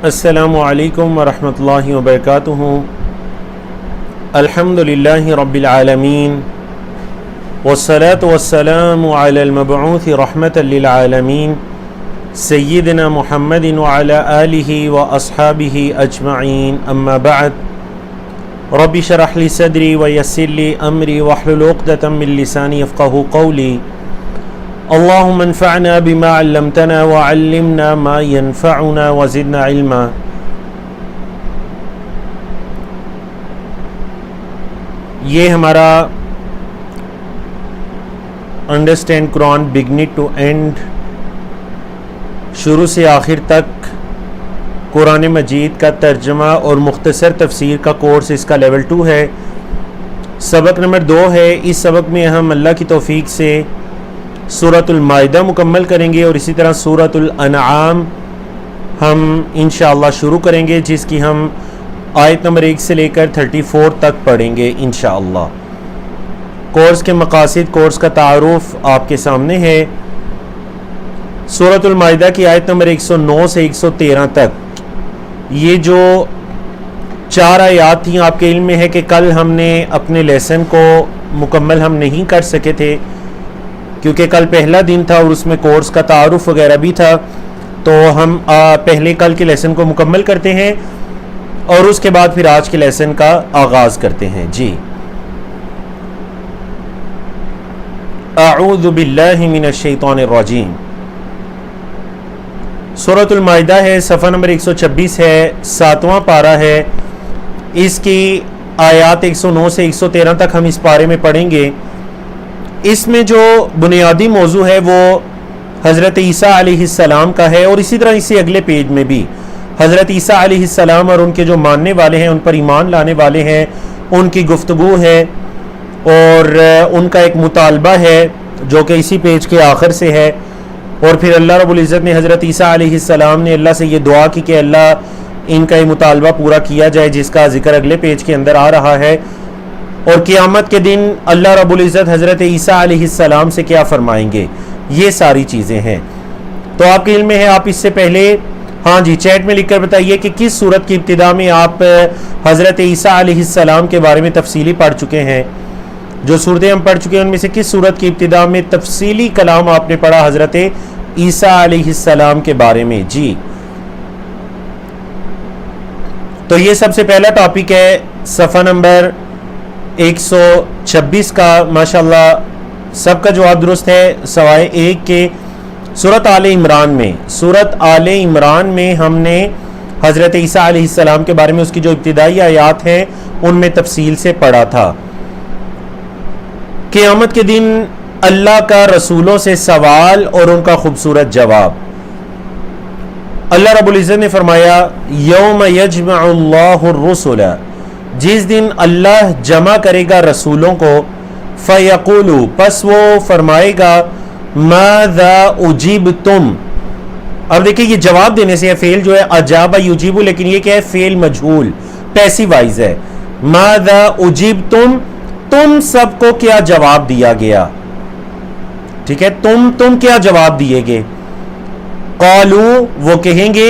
السلام علیکم ورحمۃ اللہ وبرکاتہ۔ الحمدللہ رب العالمین والصلاة والسلام علی المبعوث رحمۃ للعالمین سیدنا محمد وعلی آلہ واصحابہ اجمعین، اما بعد، رب اشرح لی صدری ویسر لی امری واحلل عقدۃ من لسانی یفقہوا قولی۔ اللہم انفعنا بما علمتنا وعلمنا ما ينفعنا وزدنا علما۔ یہ ہمارا understand Quran beginning to end, شروع سے آخر تک قرآن مجید کا ترجمہ اور مختصر تفسیر کا کورس، اس کا لیول 2 ہے، سبق نمبر 2 ہے۔ اس سبق میں ہم اللہ کی توفیق سے سورۃ المائدہ مکمل کریں گے اور اسی طرح سورۃ الانعام ہم انشاءاللہ شروع کریں گے، جس کی ہم آیت نمبر 1 سے لے کر 34 تک پڑھیں گے انشاءاللہ۔ کورس کے مقاصد، کورس کا تعارف آپ کے سامنے ہے۔ سورۃ المائدہ کی آیت نمبر 109 سے 113 تک یہ جو 4 آیات تھیں، آپ کے علم میں ہے کہ کل ہم نے اپنے لیسن کو مکمل ہم نہیں کر سکے تھے، کیونکہ کل پہلا دن تھا اور اس میں کورس کا تعارف وغیرہ بھی تھا، تو ہم پہلے کل کے لیسن کو مکمل کرتے ہیں اور اس کے بعد پھر آج کے لیسن کا آغاز کرتے ہیں۔ جی، اعوذ باللہ من الشیطان الرجیم۔ سورۃ المائدہ ہے، صفحہ نمبر 126 ہے، 7واں پارہ ہے۔ اس کی آیات 109 سے 113 تک ہم اس پارے میں پڑھیں گے۔ اس میں جو بنیادی موضوع ہے وہ حضرت عیسیٰ علیہ السلام کا ہے، اور اسی طرح اسی اگلے پیج میں بھی حضرت عیسیٰ علیہ السلام اور ان کے جو ماننے والے ہیں، ان پر ایمان لانے والے ہیں، ان کی گفتگو ہے اور ان کا ایک مطالبہ ہے جو کہ اسی پیج کے آخر سے ہے۔ اور پھر اللہ رب العزت نے حضرت عیسیٰ علیہ السلام نے اللہ سے یہ دعا کی کہ اللہ ان کا یہ مطالبہ پورا کیا جائے، جس کا ذکر اگلے پیج کے اندر آ رہا ہے۔ اور قیامت کے دن اللہ رب العزت حضرت عیسیٰ علیہ السلام سے کیا فرمائیں گے، یہ ساری چیزیں ہیں۔ تو آپ کے علم میں ہے، آپ اس سے پہلے ہاں جی چیٹ میں لکھ کر بتائیے کہ کس سورت کی ابتدا میں آپ حضرت عیسیٰ علیہ السلام کے بارے میں تفصیلی پڑھ چکے ہیں۔ جو صورتیں ہم پڑھ چکے ہیں ان میں سے کس سورت کی ابتدا میں تفصیلی کلام آپ نے پڑھا حضرت عیسیٰ علیہ السلام کے بارے میں؟ جی، تو یہ سب سے پہلا ٹاپک ہے، صفحہ نمبر 126 کا۔ ماشاءاللہ سب کا جواب درست ہے سوائے ایک کے۔ سورۃ آل عمران میں، سورۃ آل عمران میں ہم نے حضرت عیسیٰ علیہ السلام کے بارے میں اس کی جو ابتدائی آیات ہیں ان میں تفصیل سے پڑھا تھا۔ قیامت کے دن اللہ کا رسولوں سے سوال اور ان کا خوبصورت جواب۔ اللہ رب العزت نے فرمایا، یوم یجمع اللہ الرسل، جس دن اللہ جمع کرے گا رسولوں کو، فیقول، پس وہ فرمائے گا، ماذا اجیبتم۔ اب دیکھیں یہ جواب دینے سے ہے، فعل جو ہے اجابہ یجیبو، لیکن یہ کیا ہے، فعل مجہول، پیسیو وائز ہے۔ ماذا اجیبتم، تم سب کو کیا جواب دیا گیا، ٹھیک ہے، تم کیا جواب دیے گے۔ قالو، وہ کہیں گے،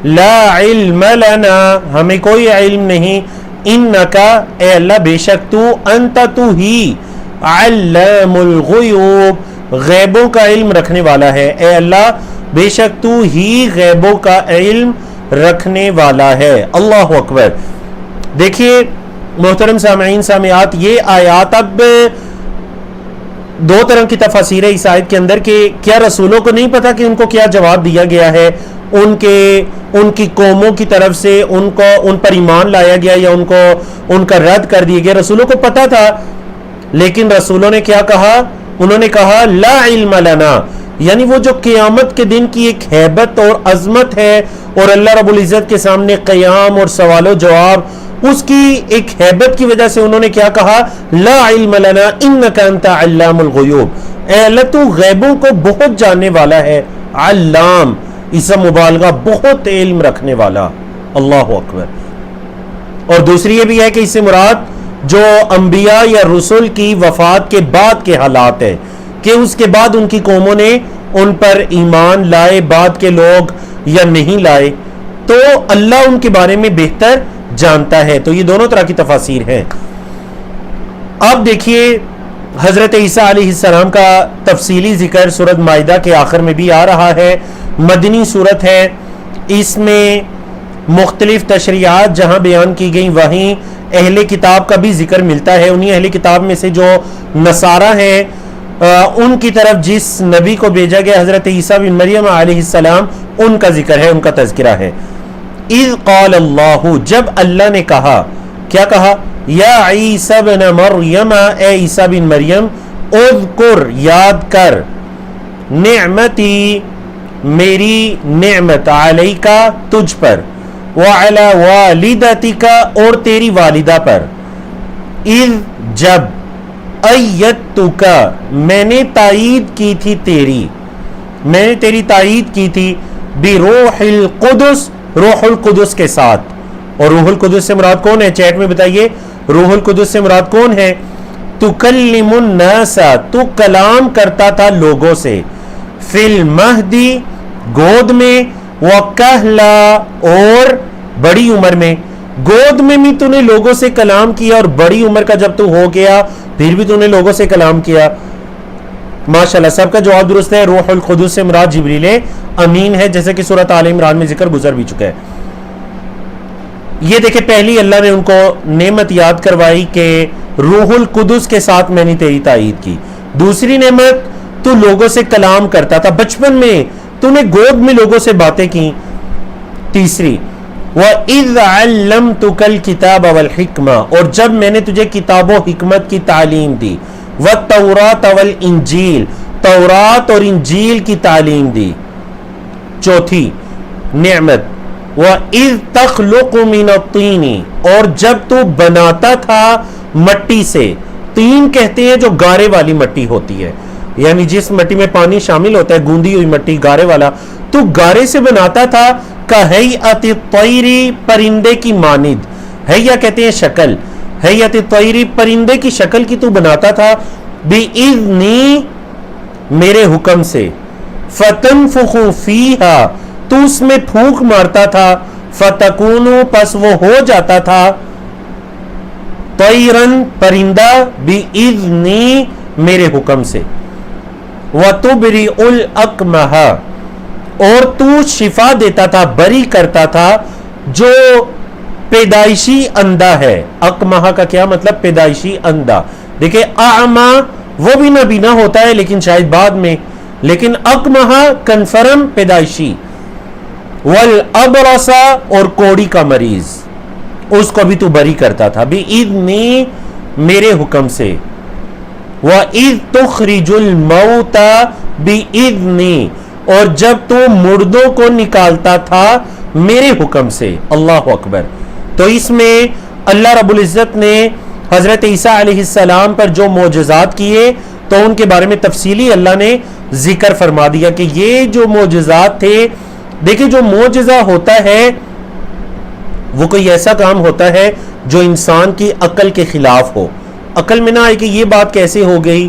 لا علم لنا، ہمیں کوئی علم نہیں، انکا، اے اللہ بے شک تو ہی علام الغیوب، غیبوں کا علم رکھنے والا ہے۔ اے اللہ بے شک تو ہی غیبوں کا علم رکھنے والا ہے۔ اللہ اکبر۔ دیکھیے محترم سامعین سامعات، یہ آیات اب دو طرح کی تفاسیر ہے اس آیت کے اندر، کہ کیا رسولوں کو نہیں پتا کہ ان کو کیا جواب دیا گیا ہے، ان کی قوموں کی طرف سے ان پر ایمان لایا گیا یا ان کا رد کر دیا گیا۔ رسولوں کو پتا تھا، لیکن رسولوں نے کیا کہا، انہوں نے کہا لا علم لنا، یعنی وہ جو قیامت کے دن کی ایک ہیبت اور عظمت ہے اور اللہ رب العزت کے سامنے قیام اور سوال و جواب، اس کی ایک ہیبت کی وجہ سے انہوں نے کیا کہا، لا علم لنا انک انت علام الغیوب، اے اللہ تو غیبوں کو بہت جاننے والا ہے۔ علام، اسم مبالغہ، بہت علم رکھنے والا۔ اللہ اکبر۔ اور دوسری یہ بھی ہے کہ اس سے مراد جو انبیاء یا رسول کی وفات کے بعد کے حالات ہے، کہ اس کے بعد ان کی قوموں نے ان پر ایمان لائے، بعد کے لوگ یا نہیں لائے۔ تو اللہ ان کے بارے میں بہتر جانتا ہے. تو یہ دونوں طرح کی تفاسیر ہیں. اب دیکھیے حضرت عیسیٰ علیہ السلام کا تفصیلی ذکر سورۃ مائدہ کے آخر میں بھی آ رہا ہے. مدنی سورت ہے, اس میں مختلف تشریعات جہاں بیان کی گئیں وہیں اہل کتاب کا بھی ذکر ملتا ہے. انہی اہل کتاب میں سے جو نصارہ ہیں ان کی طرف جس نبی کو بھیجا گیا حضرت عیسیٰ بن مریم علیہ السلام, ان کا ذکر ہے, ان کا تذکرہ ہے. اذ قال اللہ, جب اللہ نے کہا, کیا کہا؟ یا عیسیٰ بن مریم, اے عیسیٰ بن مریم, اذکر, یاد کر, نعمتی, میری نعمت, علیکا, تجھ پر, وعلی والدتک, اور تیری والدہ پر, اذ, جب, ایدتک, میں نے تائید کی تھی تیری, میں نے تیری تائید کی تھی, بروح القدس, روح القدس کے ساتھ. اور روح القدس سے مراد کون ہے؟ چیٹ میں بتائیے, روح القدس سے مراد کون ہے؟ تکلم الناس, تو کلام کرتا تھا لوگوں سے, فی المہدی, گود میں, وکہلا, اور بڑی عمر میں. گود میں بھی تو نے لوگوں سے کلام کیا, اور بڑی عمر کا جب تو ہو گیا پھر بھی تو نے لوگوں سے کلام کیا. ماشاءاللہ, سب کا جواب درست ہے. روح القدس سے مراد جبریل امین ہے, جیسے کہ سورۃ آل عمران میں ذکر گزر بھی چکا ہے. یہ دیکھیں, پہلی اللہ نے ان کو نعمت یاد کروائی کہ روح القدس کے ساتھ میں نے تیری تائید کی. دوسری نعمت, تو لوگوں سے کلام کرتا تھا, بچپن میں تو نے گود میں لوگوں سے باتیں کی. تیسری, وَإِذْ عَلَّمْتُكَ الْكِتَابَ وَالْحِكْمَةَ, اور جب میں نے تجھے کتاب و حکمت کی تعلیم دی, وَالتَّوْرَاةَ وَالْإِنْجِيلَ, تورات اور انجیل کی تعلیم دی. چوتھی نعمت, وَإِذْ تَخْلُقُ مِنَ الطِّينِ, اور جب تو بناتا تھا مٹی سے. تین کہتے ہیں جو گارے والی مٹی ہوتی ہے, یعنی جس مٹی میں پانی شامل ہوتا ہے, گوندی ہوئی مٹی, گارے والا, تو گارے سے بناتا تھا. کہیئت الطیر, پرندے کی مانند. حیہ کہتے ہیں شکل, حیئت الطیر, پرندے کی شکل کی تو بناتا تھا. بِإِذْنِی, میرے حکم سے. فَتَنْفُخُ فِیہا, تو اس میں پھونک مارتا تھا. فَتَکُونُ, پس وہ ہو جاتا تھا. طَیْرًا, پرندہ. بِإِذْنِی, میرے حکم سے. وَتُبْرِئُ الْأَکْمَحَ, اور تو شفا دیتا تھا, بری کرتا تھا جو پیدائشی اندھا ہے. اکمہا کا کیا مطلب؟ پیدائشی اندھا. دیکھیں, اعما وہ بھی نابینا ہوتا ہے لیکن شاید بعد میں, لیکن اکمہا کنفرم پیدائشی. والابرص, اور کوڑی کا مریض, اس کو بھی تو بری کرتا تھا. بِإِذْنِی, میرے حکم سے. وَإِذْ تُخْرِجُ الْمَوْتَى بِإِذْنِی, اور جب تو مردوں کو نکالتا تھا میرے حکم سے. اللہ اکبر. تو اس میں اللہ رب العزت نے حضرت عیسیٰ علیہ السلام پر جو معجزات کیے تو ان کے بارے میں تفصیلی اللہ نے ذکر فرما دیا کہ یہ جو معجزات تھے. دیکھیں, جو معجزہ ہوتا ہے وہ کوئی ایسا کام ہوتا ہے جو انسان کی عقل کے خلاف ہو. عقل میں نہ آئے کہ یہ بات کیسے ہو گئی,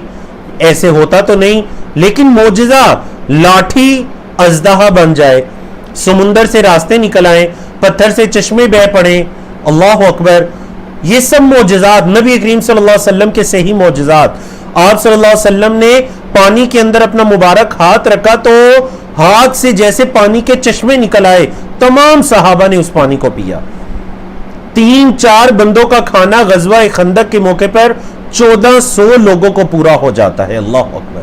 ایسے ہوتا تو نہیں. لیکن معجزہ, لاٹھی اژدہا بن جائے, سمندر سے راستے نکل آئیں, پتھر سے چشمے بہ پڑیں, اللہ اکبر, یہ سب معجزات نبی کریم صلی اللہ علیہ وسلم کے صحیح معجزات. آپ صلی اللہ علیہ وسلم نے پانی کے اندر اپنا مبارک ہاتھ رکھا تو ہاتھ سے جیسے پانی کے چشمے نکل آئے, تمام صحابہ نے اس پانی کو پیا. 3-4 بندوں کا کھانا غزوہ خندق کے موقع پر 1400 لوگوں کو پورا ہو جاتا ہے. اللہ اکبر.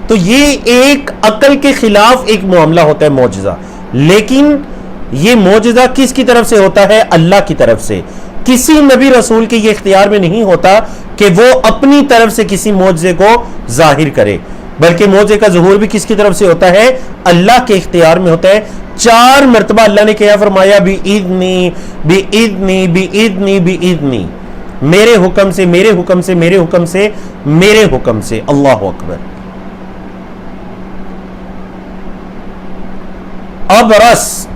تو یہ ایک عقل کے خلاف ایک معاملہ ہوتا ہے معجزہ. لیکن یہ معجزہ کس کی طرف سے ہوتا ہے؟ اللہ کی طرف سے. کسی نبی رسول کے یہ اختیار میں نہیں ہوتا کہ وہ اپنی طرف سے کسی معجزے کو ظاہر کرے, بلکہ معجزے کا ظہور بھی کس کی طرف سے ہوتا ہے؟ اللہ کے اختیار میں ہوتا ہے. 4 مرتبہ اللہ نے کیا فرمایا؟ بِإِذْنِی بِإِذْنِی بِإِذْنِی بِإِذْنِی, میرے حکم سے, میرے حکم سے, میرے حکم سے, میرے حکم سے. اللہ اکبر.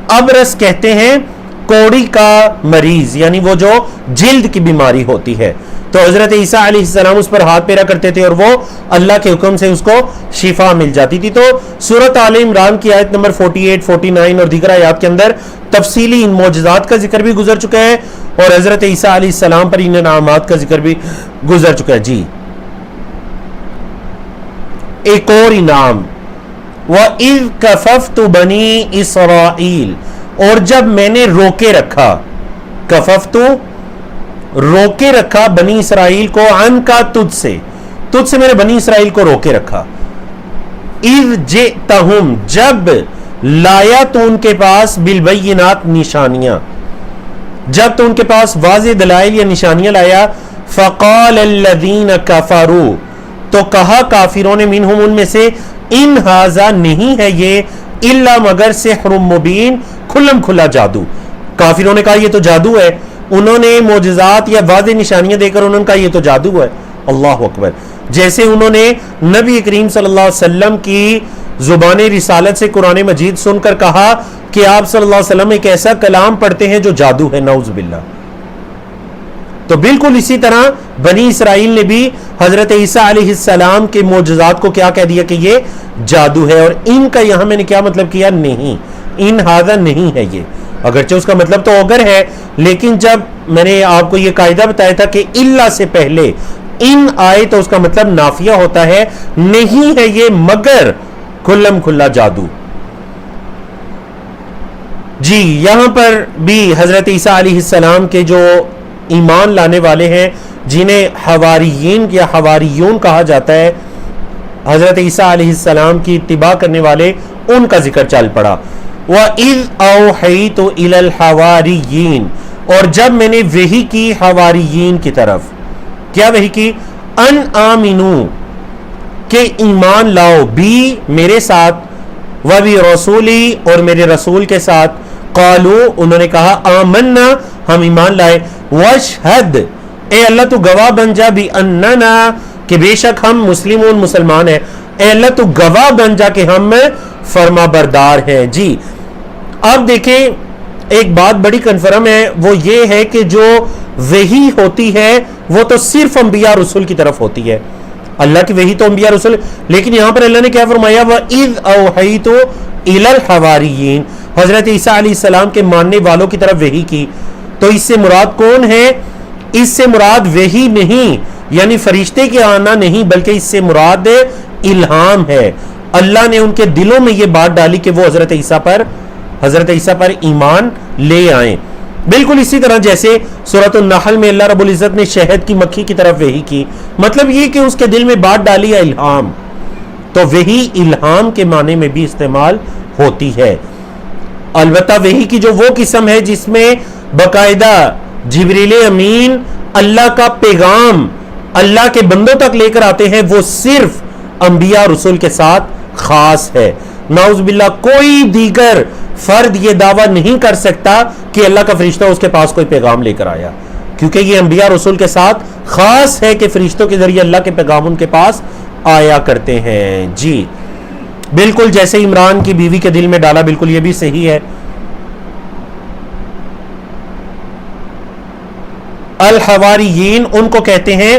ابرس کہتے ہیں کوڑی کا مریض, یعنی وہ جو جلد کی بیماری ہوتی ہے. تو حضرت عیسیٰ علیہ السلام اس پر ہاتھ پھیرا کرتے تھے اور وہ اللہ کے حکم سے اس کو شفا مل جاتی تھی. تو سورۃ آل عمران کی آیت نمبر 48, 49 اور دیگر آیات کے اندر تفصیلی ان معجزات کا ذکر بھی گزر چکا ہے اور حضرت عیسیٰ علیہ السلام پر ان انعامات کا ذکر بھی گزر چکا ہے. جی ایک اور انعام، وَإِذْ كَفَفْتُ بَنِي إِسْرَائِيل، اور جب میں نے روکے رکھا، کففتو روکے رکھا بنی اسرائیل کو، عن کا تجھ سے میں نے بنی اسرائیل کو روکے رکھا. اذ جئتہم، جب لایا تو ان کے پاس، بالبینات نشانیاں، جب تو ان کے پاس واضح دلائل یا نشانیاں لایا. فقال الذین کفروا، تو کہا کافروں نے، منہم ان میں سے، ان ھذا نہیں ہے یہ، الا مگر سحر مبین، کھلم کھلا جادو. کافروں نے کہا یہ تو جادو ہے، انہوں نے معجزات یا واضح نشانیاں دے کر انہوں نے کہا یہ تو جادو ہے. اللہ اکبر. جیسے انہوں نے نبی کریم صلی اللہ علیہ وسلم کی زبان رسالت سے قرآن مجید سن کر کہا کہ آپ صلی اللہ علیہ وسلم ایک ایسا کلام پڑھتے ہیں جو جادو ہے، نعوذ باللہ. تو بالکل اسی طرح بنی اسرائیل نے بھی حضرت عیسیٰ علیہ السلام کے معجزات کو کیا کہہ دیا کہ یہ جادو ہے. اور ان کا یہاں میں نے کیا مطلب کیا؟ نہیں، ان ھذا نہیں ہے یہ، اگرچہ اس کا مطلب تو اگر ہے، لیکن جب میں نے آپ کو یہ قاعدہ بتایا تھا کہ الا سے پہلے ان آئے تو اس کا مطلب نافیہ ہوتا ہے، نہیں ہے یہ مگر کھلم کھلا جادو. جی یہاں پر بھی حضرت عیسیٰ علیہ السلام کے جو ایمان لانے والے ہیں، جنہیں حواریین یا حواریون کہا جاتا ہے، حضرت عیسیٰ علیہ السلام کی اتباع کرنے والے، ان کا ذکر چل پڑا. وَإِذْ أَوْحَيْتُ إِلَى الْحَوَارِيِّينَ، اور جب میں نے وحی کی حواریین کی طرف، کیا وحی کی؟ ان آمنو، کہ ایمان لاؤ، بھی میرے ساتھ، وَبِرَسُولِي، اور میرے رسول کے ساتھ. قالو، انہوں نے کہا، آمنا، ہم ایمان لائے. وَاشْهَدْ، اے اللہ تو گواہ بن جا، بِأَنَّنَا، کہ بے شک ہم مسلمون مسلمان ہیں. اے اللہ تو گواہ بن جا کہ ہم فرما بردار ہیں. جی اب دیکھیں ایک بات بڑی کنفرم ہے، وہ یہ ہے کہ جو وحی ہوتی ہے وہ تو صرف انبیاء رسول کی طرف ہوتی ہے. اللہ کی وحی تو انبیاء رسول، لیکن یہاں پر اللہ نے کیا فرمایا؟ وَإِذْ أَوْحَيْتُ إِلَى الْحَوَارِيِّينَ، حضرت عیسیٰ علیہ السلام کے ماننے والوں کی طرف وحی کی. تو اس سے مراد کون ہے؟ اس سے مراد وحی نہیں، یعنی فرشتے کے آنا نہیں، بلکہ اس سے مراد الہام ہے. اللہ نے ان کے دلوں میں یہ بات ڈالی کہ وہ حضرت عیسیٰ پر ایمان لے آئیں. بالکل اسی طرح جیسے سورۃ النحل میں اللہ رب العزت نے شہد کی مکھی کی طرف وحی کی، مطلب یہ کہ اس کے دل میں بات ڈالی ہے الہام. تو وحی الہام کے معنی میں بھی استعمال ہوتی ہے. البتہ وحی کی جو وہ قسم ہے جس میں باقاعدہ جبریل امین اللہ کا پیغام اللہ کے بندوں تک لے کر آتے ہیں، وہ صرف انبیاء رسول کے ساتھ خاص ہے. نعوذ باللہ کوئی دیگر فرد یہ دعویٰ نہیں کر سکتا کہ اللہ کا فرشتہ اس کے پاس کوئی پیغام لے کر آیا، کیونکہ یہ انبیاء رسول کے ساتھ خاص ہے کہ فرشتوں کے ذریعے اللہ کے پیغام ان کے پاس آیا کرتے ہیں. جی بالکل جیسے عمران کی بیوی کے دل میں ڈالا، بالکل یہ بھی صحیح ہے. الحواریین ان کو کہتے ہیں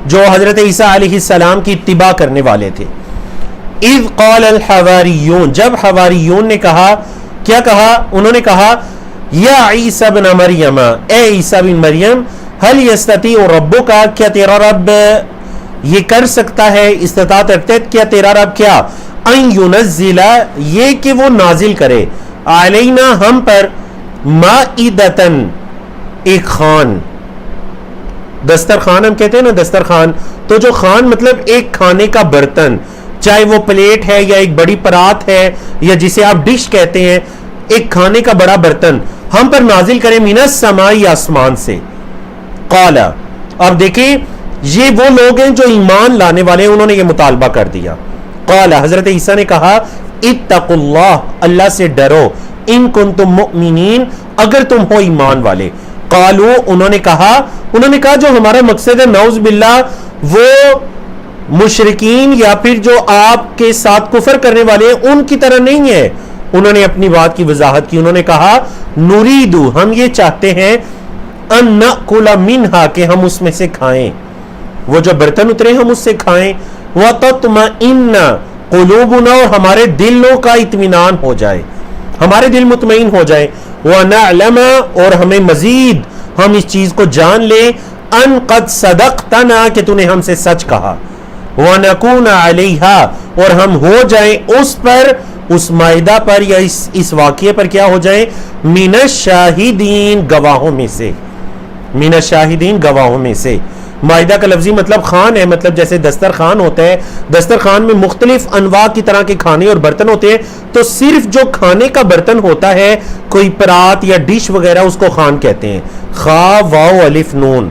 جو حضرت عیسیٰ علیہ السلام کی اتباع کرنے والے تھے. اذ قال الحواریون، جب حواریون نے کہا، کیا کہا؟ انہوں نے کہا، یا عیسیٰ بن مریم، اے عیسیٰ بن مریم، هل یستطیع ربک، کیا تیرا رب یہ کر سکتا ہے، استطاعت رکھتا ہے، کیا تیرا رب کیا؟ ان ینزل، یہ کہ وہ نازل کرے، علینا ہم پر، مائدتن، ایک خوان. دسترخوان ہم کہتے ہیں نا، دسترخوان، تو جو خوان مطلب ایک کھانے کا برتن، چاہے وہ پلیٹ ہے یا ایک بڑی پرات ہے یا جسے آپ ڈش کہتے ہیں، ایک کھانے کا بڑا برتن ہم پر نازل کرے، من السماء، آسمان سے. قال، اب دیکھیں یہ وہ لوگ ہیں جو ایمان لانے والے، انہوں نے یہ مطالبہ کر دیا. قال، حضرت عیسیٰ نے کہا، اتقوا اللہ، اللہ سے ڈرو، ان کنتم مؤمنین، اگر تم ہو ایمان والے. قالو، انہوں نے کہا جو ہمارا مقصد ہے نعوذ باللہ وہ مشرکین یا پھر جو آپ کے ساتھ کفر کرنے والے ہیں ان کی طرح نہیں ہے. انہوں نے اپنی بات کی وضاحت کی، انہوں نے کہا، نریدو، ہم یہ چاہتے ہیں، ان نأکل منہا، کہ ہم اس میں سے کھائیں، وہ جو برتن اترے ہم اس سے کھائیں. وتطمئن قلوبنا، اور ہمارے دلوں کا اطمینان ہو جائے، ہمارے دل مطمئن ہو جائے. وَنَعْلَمَ اور ہمیں مزید ہم اس چیز کو جان لیں ان قد صدقتنا کہ تو نے ہم سے سچ کہا وَنَكُونَ عَلَيْهَا اور ہم ہو جائیں اس پر اس مائدہ پر یا اس واقعے پر کیا ہو جائیں من الشاہدین گواہوں میں سے من الشاہدین گواہوں میں سے. مائدہ کا لفظی مطلب خان ہے, مطلب جیسے دسترخوان ہوتا ہے, دسترخوان میں مختلف انواع کی طرح کے کھانے اور برتن ہوتے ہیں, تو صرف جو کھانے کا برتن ہوتا ہے کوئی پرات یا ڈش وغیرہ اس کو خان کہتے ہیں, خا واو الف نون.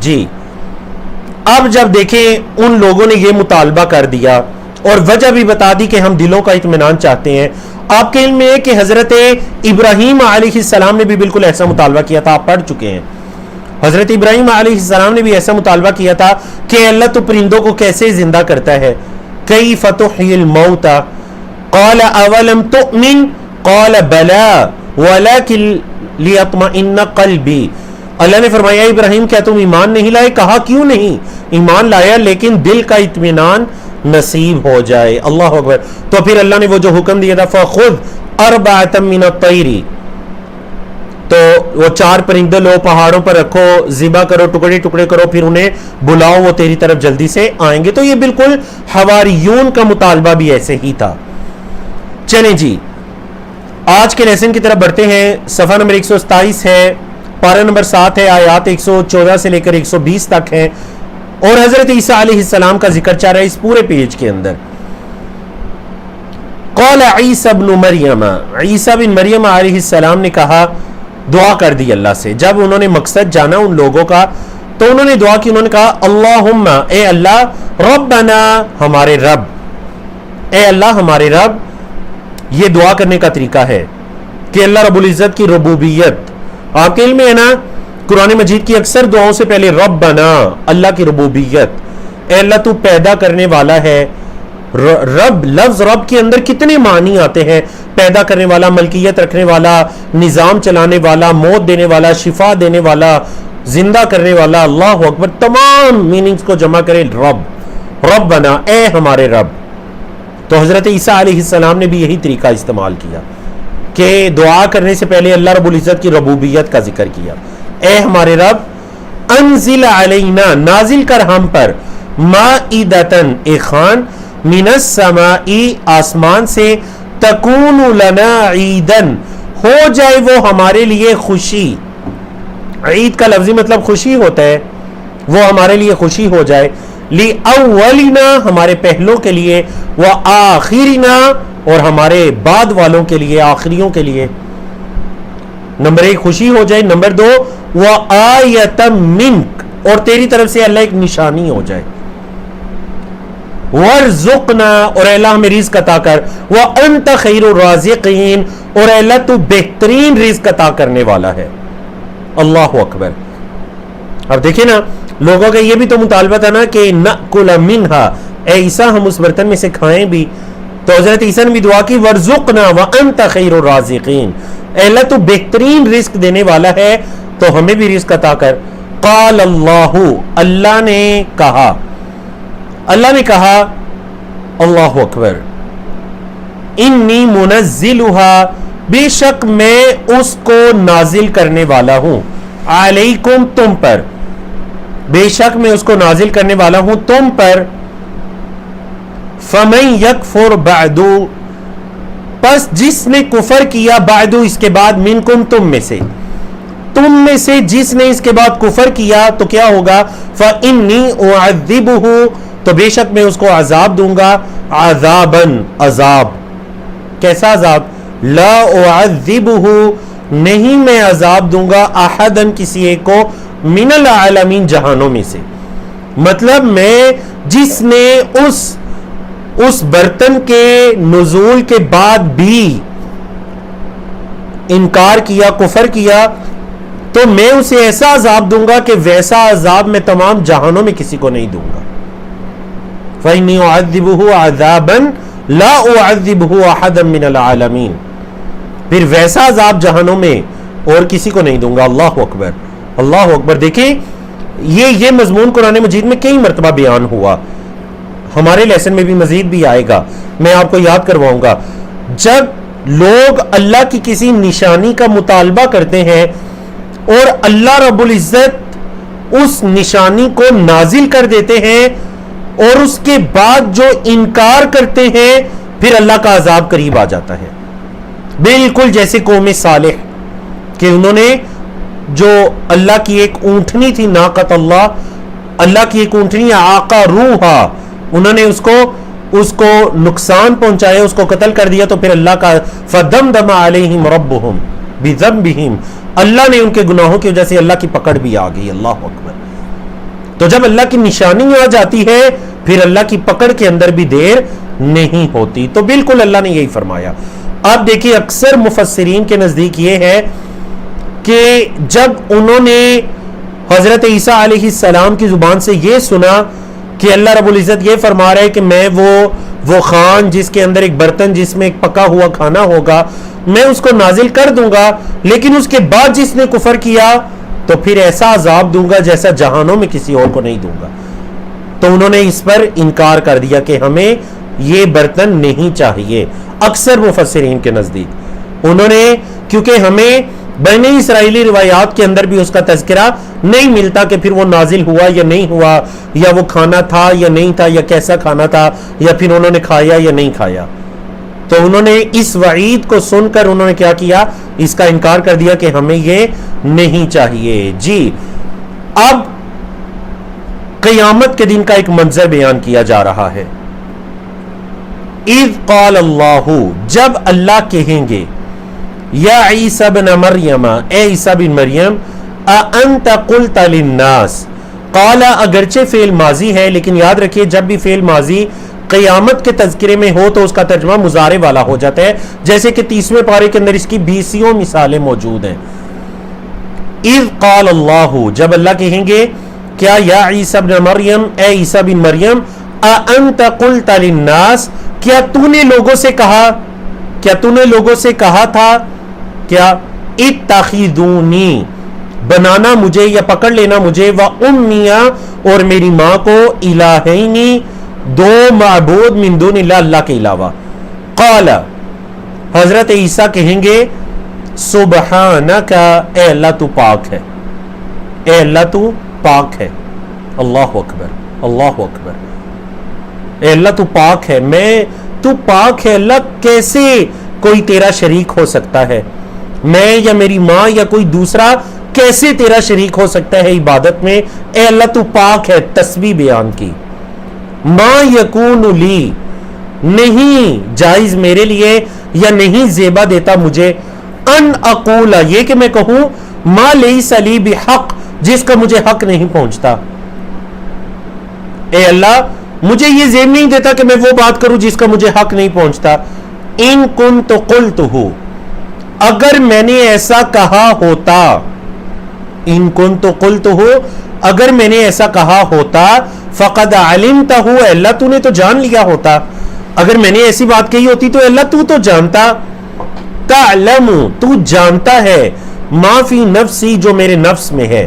جی اب جب دیکھیں ان لوگوں نے یہ مطالبہ کر دیا اور وجہ بھی بتا دی کہ ہم دلوں کا اطمینان چاہتے ہیں. آپ کے علم میں ہے کہ حضرت ابراہیم علیہ السلام نے بھی بالکل ایسا مطالبہ کیا تھا, آپ پڑھ چکے ہیں. حضرت ابراہیم علیہ السلام نے بھی ایسا مطالبہ کیا تھا کہ اللہ تو پرندوں کو کیسے زندہ کرتا ہے, کیف تحیی الموتى قال اولم تؤمن قال بلى ولكن ليطمئن قلبي. اللہ نے فرمایا ابراہیم کیا تم ایمان نہیں لائے؟ کہا کیوں نہیں, ایمان لایا لیکن دل کا اطمینان نصیب ہو جائے. اللہ اکبر. تو پھر اللہ نے وہ جو حکم دیا تھا فخذ اربعۃ من الطیر, تو وہ 4 پرندے لو, پہاڑوں پر رکھو, ذبح کرو, ٹکڑے ٹکڑے کرو, پھر انہیں بلاؤ, وہ تیری طرف جلدی سے آئیں گے. تو یہ بالکل حواریون کا مطالبہ بھی ایسے ہی تھا. چلیں جی آج کے لیسن کی طرف بڑھتے ہیں. صفحہ نمبر 127 ہے, پارہ نمبر 7 ہے, آیات 114 سے لے کر 120 تک ہیں, اور حضرت عیسیٰ علیہ السلام کا ذکر چل رہا ہے اس پورے پیج کے اندر. قال عیسیٰ ابن مریم, عیسیٰ بن مریم علیہ السلام نے کہا, دعا کر دی اللہ سے. جب انہوں نے مقصد جانا ان لوگوں کا تو انہوں نے دعا کی, انہوں نے کہا اللہم اے اللہ, ربنا ہمارے رب, اے اللہ ہمارے رب. یہ دعا کرنے کا طریقہ ہے کہ اللہ رب العزت کی ربوبیت, آپ کے علم میں ہے نا قرآن مجید کی اکثر دعاؤں سے پہلے ربنا, اللہ کی ربوبیت, اے اللہ تو پیدا کرنے والا ہے. رب, لفظ رب کے اندر کتنے معنی آتے ہیں, پیدا کرنے والا, ملکیت رکھنے والا, نظام چلانے والا, موت دینے والا, شفا دینے والا, زندہ کرنے والا. اللہ اکبر. تمام میننگز کو جمع کریں رب, ربنا اے ہمارے رب. تو حضرت عیسیٰ علیہ السلام نے بھی یہی طریقہ استعمال کیا کہ دعا کرنے سے پہلے اللہ رب العزت کی ربوبیت کا ذکر کیا. اے ہمارے رب, انزل علینا نازل کر ہم پر, مائدتن ایک خوان, من السماء آسمان سے, تکون لنا عیدن ہو جائے وہ ہمارے لیے خوشی. عید کا لفظی مطلب خوشی ہوتا ہے, وہ ہمارے لیے خوشی ہو جائے. لی اولنا ہمارے پہلوں کے لیے, و آخرنا اور ہمارے بعد والوں کے لیے, آخریوں کے لیے. نمبر 1 خوشی ہو جائے, نمبر 2 و آیۃ منک اور تیری طرف سے اللہ ایک نشانی ہو جائے. ورزقنا اور اللہ ہمیں رزق عطا کر, وانت خیر الرازقین اور اللہ تو بہترین رزق عطا کرنے والا ہے. اللہ اکبر. اب دیکھیں نا لوگوں کا یہ بھی تو مطالبہ تھا نا کہ نأکل منہا, اے عیسیٰ ہم اس برتن میں سے کھائیں بھی. تو حضرت عیسیٰ نے بھی دعا کی ورزقنا وانت خیر الرازقین, اے اللہ تو بہترین رزق دینے والا ہے تو ہمیں بھی رزق عطا کر. قال اللہ, اللہ نے کہا, اللہ نے کہا, اللہ اکبر, انی منزلھا بے شک میں اس کو نازل کرنے والا ہوں, علیکم تم پر, بے شک میں اس کو نازل کرنے والا ہوں تم پر. فمن یکفر بعد پس جس نے کفر کیا, بعد اس کے بعد, منکم تم میں سے جس نے اس کے بعد کفر کیا تو کیا ہوگا, فانی اعذبہ تو بے شک میں اس کو عذاب دوں گا, عذاباً عذاب. کیسا عذاب؟ لا اعذبہ نہیں میں عذاب دوں گا, احدن کسی ایک کو, من العالمین جہانوں میں سے. مطلب میں جس نے اس برتن کے نزول کے بعد بھی انکار کیا, کفر کیا, تو میں اسے ایسا عذاب دوں گا کہ ویسا عذاب میں تمام جہانوں میں کسی کو نہیں دوں گا. فَإِنِّي أُعَذِّبُهُ عَذَابًا لَا أُعَذِّبُهُ أَحَدًا مِّنَ الْعَالَمِينَ. پھر ویسا عذاب جہانوں میں اور کسی کو نہیں دوں گا. اللہ اکبر, اللہ اکبر. دیکھیں یہ مضمون قرآن مجید میں کئی مرتبہ بیان ہوا, ہمارے لیسن میں بھی مزید بھی آئے گا, میں آپ کو یاد کرواؤں گا. جب لوگ اللہ کی کسی نشانی کا مطالبہ کرتے ہیں اور اللہ رب العزت اس نشانی کو نازل کر دیتے ہیں اور اس کے بعد جو انکار کرتے ہیں پھر اللہ کا عذاب قریب آ جاتا ہے. بالکل جیسے قوم صالح کہ انہوں نے جو اللہ کی ایک اونٹنی تھی ناقت اللہ کی ایک اونٹنی آقا روحا، انہوں نے اس کو نقصان پہنچایا، اس کو قتل کر دیا، تو پھر اللہ کا فدمدم علیہم ربہم بذنبہم، اللہ نے ان کے گناہوں کی وجہ سے اللہ کی پکڑ بھی آ گئی. اللہ اکبر. تو جب اللہ کی نشانی آ جاتی ہے پھر اللہ کی پکڑ کے اندر بھی دیر نہیں ہوتی. تو بالکل اللہ نے یہی فرمایا. آپ دیکھیے اکثر مفسرین کے نزدیک یہ ہے کہ جب انہوں نے حضرت عیسیٰ علیہ السلام کی زبان سے یہ سنا کہ اللہ رب العزت یہ فرما رہا ہے کہ میں وہ خان جس کے اندر ایک برتن جس میں ایک پکا ہوا کھانا ہوگا میں اس کو نازل کر دوں گا، لیکن اس کے بعد جس نے کفر کیا تو پھر ایسا عذاب دوں گا جیسا جہانوں میں کسی اور کو نہیں دوں گا. تو انہوں نے اس پر انکار کر دیا کہ ہمیں یہ برتن نہیں چاہیے. اکثر مفسرین کے نزدیک انہوں نے، کیونکہ ہمیں بنی اسرائیلی روایات کے اندر بھی اس کا تذکرہ نہیں ملتا کہ پھر وہ نازل ہوا یا نہیں ہوا، یا وہ کھانا تھا یا نہیں تھا، یا کیسا کھانا تھا، یا پھر انہوں نے کھایا یا نہیں کھایا. تو انہوں نے اس وعید کو سن کر انہوں نے کیا کیا، اس کا انکار کر دیا کہ ہمیں یہ نہیں چاہیے. جی اب قیامت کے دن کا ایک منظر بیان کیا جا رہا ہے. اذ قال اللہ، جب اللہ کہیں گے یا عیسیٰ بن مریم، اے عیسیٰ بن مریم، اانت قلت للناس، قال اگرچہ فعل ماضی ہے لیکن یاد رکھیے جب بھی فعل ماضی قیامت کے تذکرے میں ہو تو اس کا ترجمہ مضارع والا ہو جاتا ہے، جیسے کہ 30ویں پارے کے اندر اس کی 20 مثالیں موجود ہیں. اذ قال اللہ، جب اللہ کہیں گے کیا یا عیسیٰ بن مریم، اے عیسیٰ بن مریم، اانت قلت للناس، کیا تو نے لوگوں سے کہا تھا کیا اتخذونی، بنانا مجھے یا پکڑ لینا مجھے، و امیہ، اور میری ماں کو، الہینی، دو معبود، من دون اللہ، اللہ کے علاوہ. قال، حضرت عیسیٰ کہیں گے سبحانک، اے اللہ تو پاک ہے، اے اللہ تو پاک ہے. اللہ اکبر، اللہ اکبر. اے اللہ تو پاک ہے، تو پاک ہے اللہ، کیسے کوئی تیرا شریک ہو سکتا ہے؟ میں یا میری ماں یا کوئی دوسرا کیسے تیرا شریک ہو سکتا ہے عبادت میں؟ اے اللہ تو پاک ہے. تسبیح بیان کی. ما یکون لی، نہیں جائز میرے لیے یا نہیں زیبا دیتا مجھے، ان اقول، یہ کہ میں کہوں، ما لیس لی بحق، جس کا مجھے حق نہیں پہنچتا. اے اللہ مجھے یہ زیب نہیں دیتا کہ میں وہ بات کروں جس کا مجھے حق نہیں پہنچتا. ان کنت قلتہ، اگر میں نے ایسا کہا ہوتا، ان کنت قلتہ، اگر میں نے ایسا کہا ہوتا، فقد علمتہ، اللہ تو نے تو جان لیا ہوتا. اگر میں نے ایسی بات کہی ہوتی تو اللہ تو جانتا. تعلم، تو جانتا ہے، ما فی نفسی، جو میرے نفس میں ہے،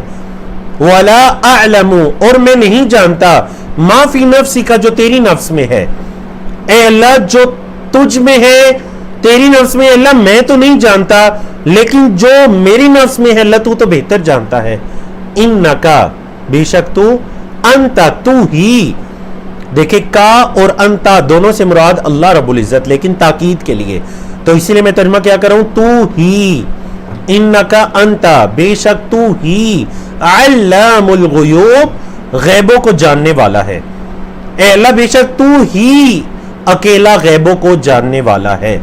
ولا اعلم، اور میں نہیں جانتا، ما فی نفسی کا، جو تیری نفس میں ہے. اے اللہ جو تجھ میں ہے، تیری نفس میں، اللہ میں تو نہیں جانتا، لیکن جو میری نفس میں ہے اللہ تو بہتر جانتا ہے. انکا، بے شک تو، انتا، تو ہی. دیکھیں کا اور انتا دونوں سے مراد اللہ رب العزت، لیکن تاکید کے لیے، تو اسی لیے میں ترجمہ کیا کروں، تو ہی. انکا انتا، بے شک تو ہی، علام الغیوب، غیبوں کو جاننے والا ہے. اے اللہ بے شک تو ہی اکیلا غیبوں کو جاننے والا ہے.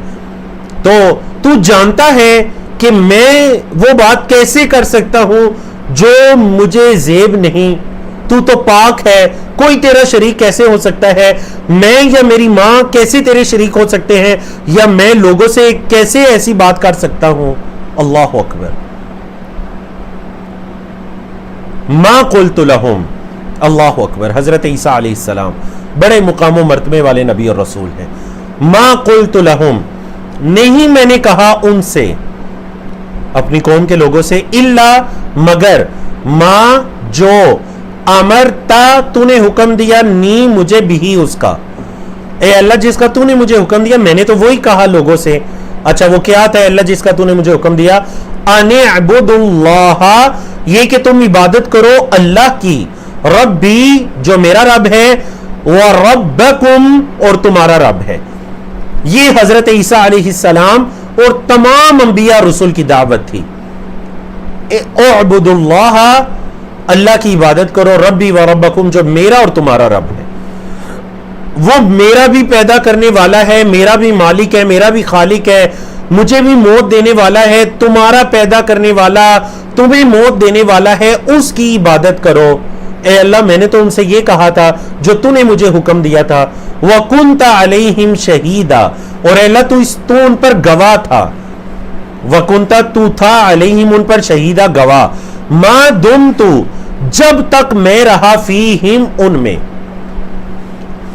تو جانتا ہے کہ میں وہ بات کیسے کر سکتا ہوں جو مجھے زیب نہیں. تو پاک ہے، کوئی تیرا شریک کیسے ہو سکتا ہے؟ میں یا میری ماں کیسے تیرے شریک ہو سکتے ہیں؟ یا میں لوگوں سے کیسے ایسی بات کر سکتا ہوں؟ اللہ اکبر. ما قلت لہم، اللہ اکبر. حضرت عیسیٰ علیہ السلام بڑے مقام و مرتبے والے نبی اور رسول ہیں. ما قلت لہم، نہیں میں نے کہا ان سے، اپنی قوم کے لوگوں سے، الا، مگر، ما، جو، امرتا، تو نے حکم دیا، نی، مجھے بھی، اس کا. اے اللہ جس کا تو نے مجھے حکم دیا میں نے تو وہی کہا لوگوں سے. اچھا وہ کیا تھا اللہ جس کا تو نے مجھے حکم دیا؟ ان اعبدوا اللہ، یہ کہ تم عبادت کرو اللہ کی، ربی جو میرا رب ہے، وربکم اور تمہارا رب ہے۔ یہ حضرت عیسیٰ علیہ السلام اور تمام انبیاء رسول کی دعوت تھی، اعبدوا اللہ، اللہ کی عبادت کرو، ربی وربکم جو میرا اور تمہارا رب ہے، وہ میرا بھی پیدا کرنے والا ہے، میرا بھی مالک ہے، میرا بھی خالق ہے، مجھے بھی موت دینے والا ہے، تمہارا پیدا کرنے والا، تمہیں موت دینے والا ہے، اس کی عبادت کرو۔ اے اللہ میں نے تو ان سے یہ کہا تھا جو تو نے مجھے حکم دیا تھا، وَكُنْتَ عَلَيْهِمْ شَهِيدًا، اور اے اللہ تو ان پر گواہ تھا، وَكُنْتَ تو تھا عَلَيْهِمْ ان پر شہیدہ گواہ، مَا دُمْتُ جب تک میں رہا فِيهِمْ ان میں۔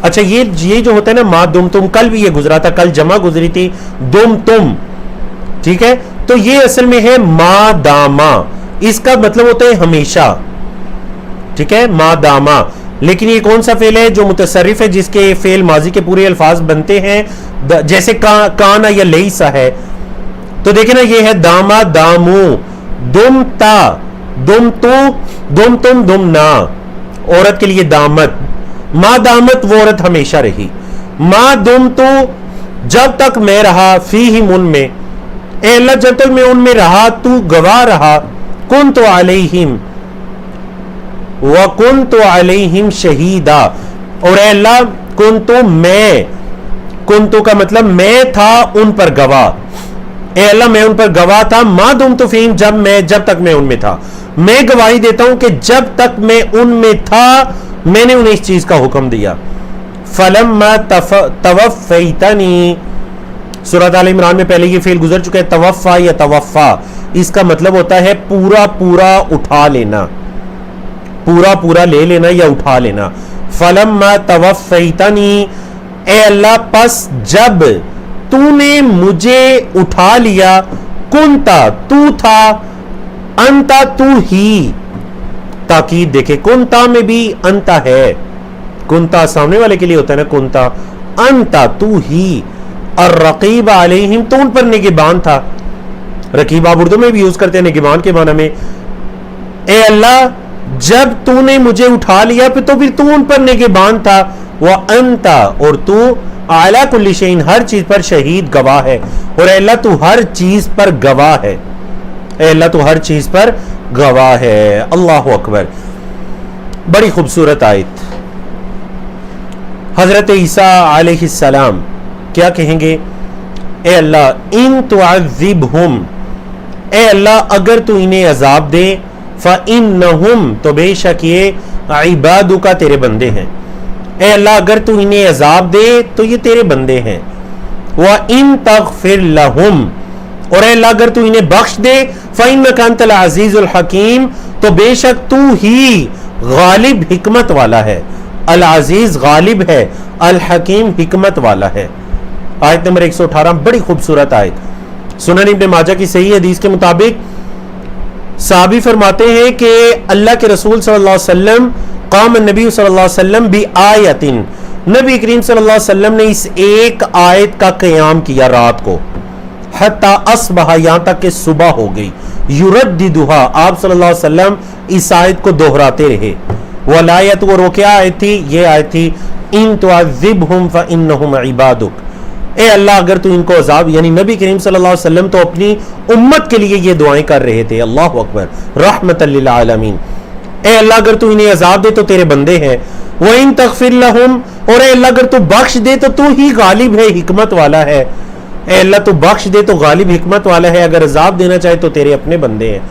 اچھا یہ جو ہوتا ہے نا ما دم تم، کل بھی یہ گزرا تھا، کل جمع گزری تھی دم تم، ٹھیک ہے، تو یہ اصل میں ہے ما داما، اس کا مطلب ہوتا ہے ہمیشہ، ٹھیک ہے، ما داما، لیکن یہ کون سا فعل ہے جو متصرف ہے، جس کے فعل ماضی کے پورے الفاظ بنتے ہیں، جیسے کانا یا لیسا ہے، تو دیکھیں نا یہ ہے داما دامو، دم تا، دم تو، دم تم، دم نا، عورت کے لیے دامت، ما دامت وہ عورت ہمیشہ رہی، ما دم تو جب تک میں رہا، فیہم ان میں، اے اللہ جب تک میں ان میں رہا تو گواہ رہا، کنت علیہم وکنت علیہم شہیدا، اور اے اللہ کنت میں، کنت کا مطلب میں تھا ان پر گواہ، اے اللہ میں ان پر گواہ تھا، ما دمت فیہم جب تک میں ان میں تھا، میں گواہی دیتا ہوں کہ جب تک میں ان میں تھا میں نے انہیں اس چیز کا حکم دیا۔ فَلَمَّا تَوَفَّيْتَنِي، سورۃ آل عمران میں پہلے یہ فعل گزر چکا ہے، توفا یا توفا، اس کا مطلب ہوتا ہے پورا پورا اٹھا لینا، پورا پورا لے لینا یا اٹھا لینا۔ فَلَمَّا تَوَفَّيْتَنِي، اے اللہ پس جب تو نے مجھے اٹھا لیا، کنتا تو تھا، انتا تو ہی، تاکید دیکھے کنتا میں بھی انتا ہے، کنتا سامنے والے کے لیے ہوتا ہے نا کنتا، انتا تو ہی، الرقیب علیہم تو ان پر نگہبان تھا، رقیب آپ اردو میں بھی یوز کرتے ہیں نگہبان کے معنی میں، اے اللہ جب تو نے مجھے اٹھا لیا پھر تو ان پر نگہبان تھا، وانتا اور تو اعلی کل شیء ہر چیز پر شہید گواہ ہے، اور اے اللہ تو ہر چیز پر گواہ ہے، اے اللہ تو ہر چیز پر گواہ ہے۔ اللہ اکبر، بڑی خوبصورت آیت۔ حضرت عیسیٰ علیہ السلام کیا کہیں گے؟ اے اللہ ان تعذبہم، اے اللہ اگر تو انہیں عذاب دے، فإنہم تو بے شک یہ عبادک تیرے بندے ہیں، اے اللہ اگر تو انہیں عذاب دے تو یہ تیرے بندے ہیں، وإن تغفر لہم، اور اے اللہ اگر تو انہیں بخش دے، فإنک انت العزیز الحکیم تو بے شک تو ہی غالب حکمت والا ہے، العزیز غالب ہے، الحکیم حکمت والا ہے۔ آیت نمبر 118 بڑی خوبصورت آیت، سنن ابن ماجہ کی صحیح حدیث کے مطابق صحابی فرماتے ہیں کہ اللہ کے رسول صلی اللہ علیہ وسلم قام النبی صلی اللہ علیہ وسلم بآیت، نبی کریم صلی اللہ علیہ وسلم نے اس ایک آیت کا قیام کیا رات کو، حتی اصبح یہاں تک کہ صبح ہو گئی، یرددھا آپ صلی اللہ علیہ وسلم اس آیت کو دہراتے رہے، والآیت اور وہ کیا آیت تھی؟ یہ آیت تھی ان تعذبہم فإنہم عبادک، اے اللہ اگر تو ان کو عذاب، یعنی نبی کریم صلی اللہ علیہ وسلم تو اپنی امت کے لیے یہ دعائیں کر رہے تھے، اللہ اکبر، رحمت للعالمین، اے اللہ اگر تو انہیں عذاب دے تو تیرے بندے ہیں، وَإِن تَغْفِرْ لَهُمْ، اور اے اللہ اگر تو بخش دے تو ہی غالب ہے، حکمت والا ہے، اے اللہ تو بخش دے تو غالب حکمت والا ہے، اگر عذاب دینا چاہے تو تیرے اپنے بندے ہیں۔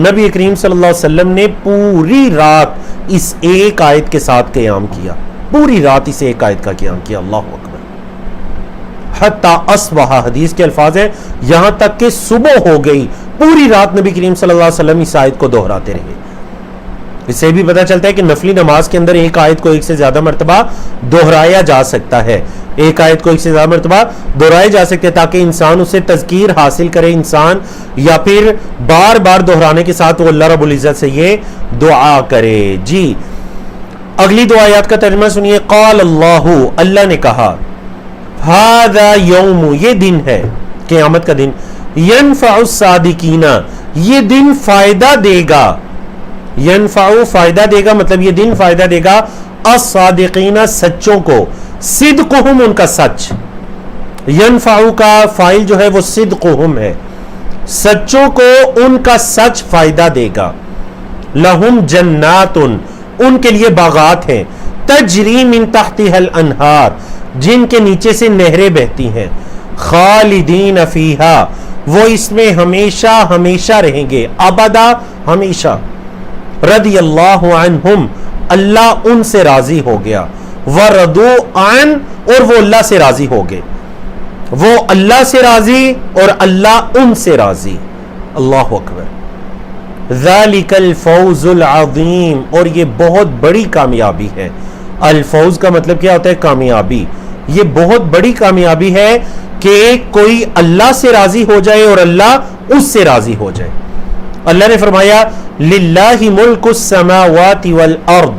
نبی کریم صلی اللہ علیہ وسلم نے پوری رات اس ایک آیت کے ساتھ قیام کیا، پوری رات اس ایک آیت کا قیام کیا، اللہ اکبر، حتی اصبح، حدیث کے الفاظ ہیں یہاں تک کہ صبح ہو گئی، پوری رات نبی کریم صلی اللہ علیہ وسلم اس آیت کو دہراتے رہے۔ اس سے بھی پتہ چلتا ہے کہ نفلی نماز کے اندر ایک آیت کو ایک سے زیادہ مرتبہ دہرایا جا سکتا ہے، ایک آیت کو ایک سے زیادہ مرتبہ دہرایا جا سکتا ہے تاکہ انسان اسے تذکیر حاصل کرے انسان، یا پھر بار بار دہرانے کے ساتھ وہ اللہ رب العزت سے یہ دعا کرے۔ جی اگلی دو آیات کا ترجمہ سنیے۔ قال اللہ، اللہ نے کہا، ھذا یوم، یہ دن ہے، قیامت کا دن. ینفع الصادقین، یہ دن فائدہ دے گا. ینفع فائدہ دے گا، مطلب یہ دن فائدہ دے گا الصادقین سچوں کو. صدقہم ان کا سچ. ینفع کا فاعل جو ہے وہ صدقہم ہے. سچوں کو ان کا سچ فائدہ دے گا. لہم جنات، ان کے لیے باغات ہیں. تجری من تحتها الانہار، جن کے نیچے سے نہریں بہتی ہیں. خالدین فیہا، وہ اس میں ہمیشہ ہمیشہ رہیں گے. ابدا، ہمیشہ. رضی اللہ عنہم، اللہ ان سے راضی ہو گیا. ورضوا عن، اور وہ اللہ سے راضی ہو گئے. وہ اللہ سے راضی اور اللہ ان سے راضی. اللہ اکبر. ذالک الفوز العظیم، اور یہ بہت بڑی کامیابی ہے. الفوز کا مطلب کیا ہوتا ہے؟ کامیابی. یہ بہت بڑی کامیابی ہے کہ کوئی اللہ سے راضی ہو جائے اور اللہ اس سے راضی ہو جائے. اللہ نے فرمایا للہ ملک السماوات والارض،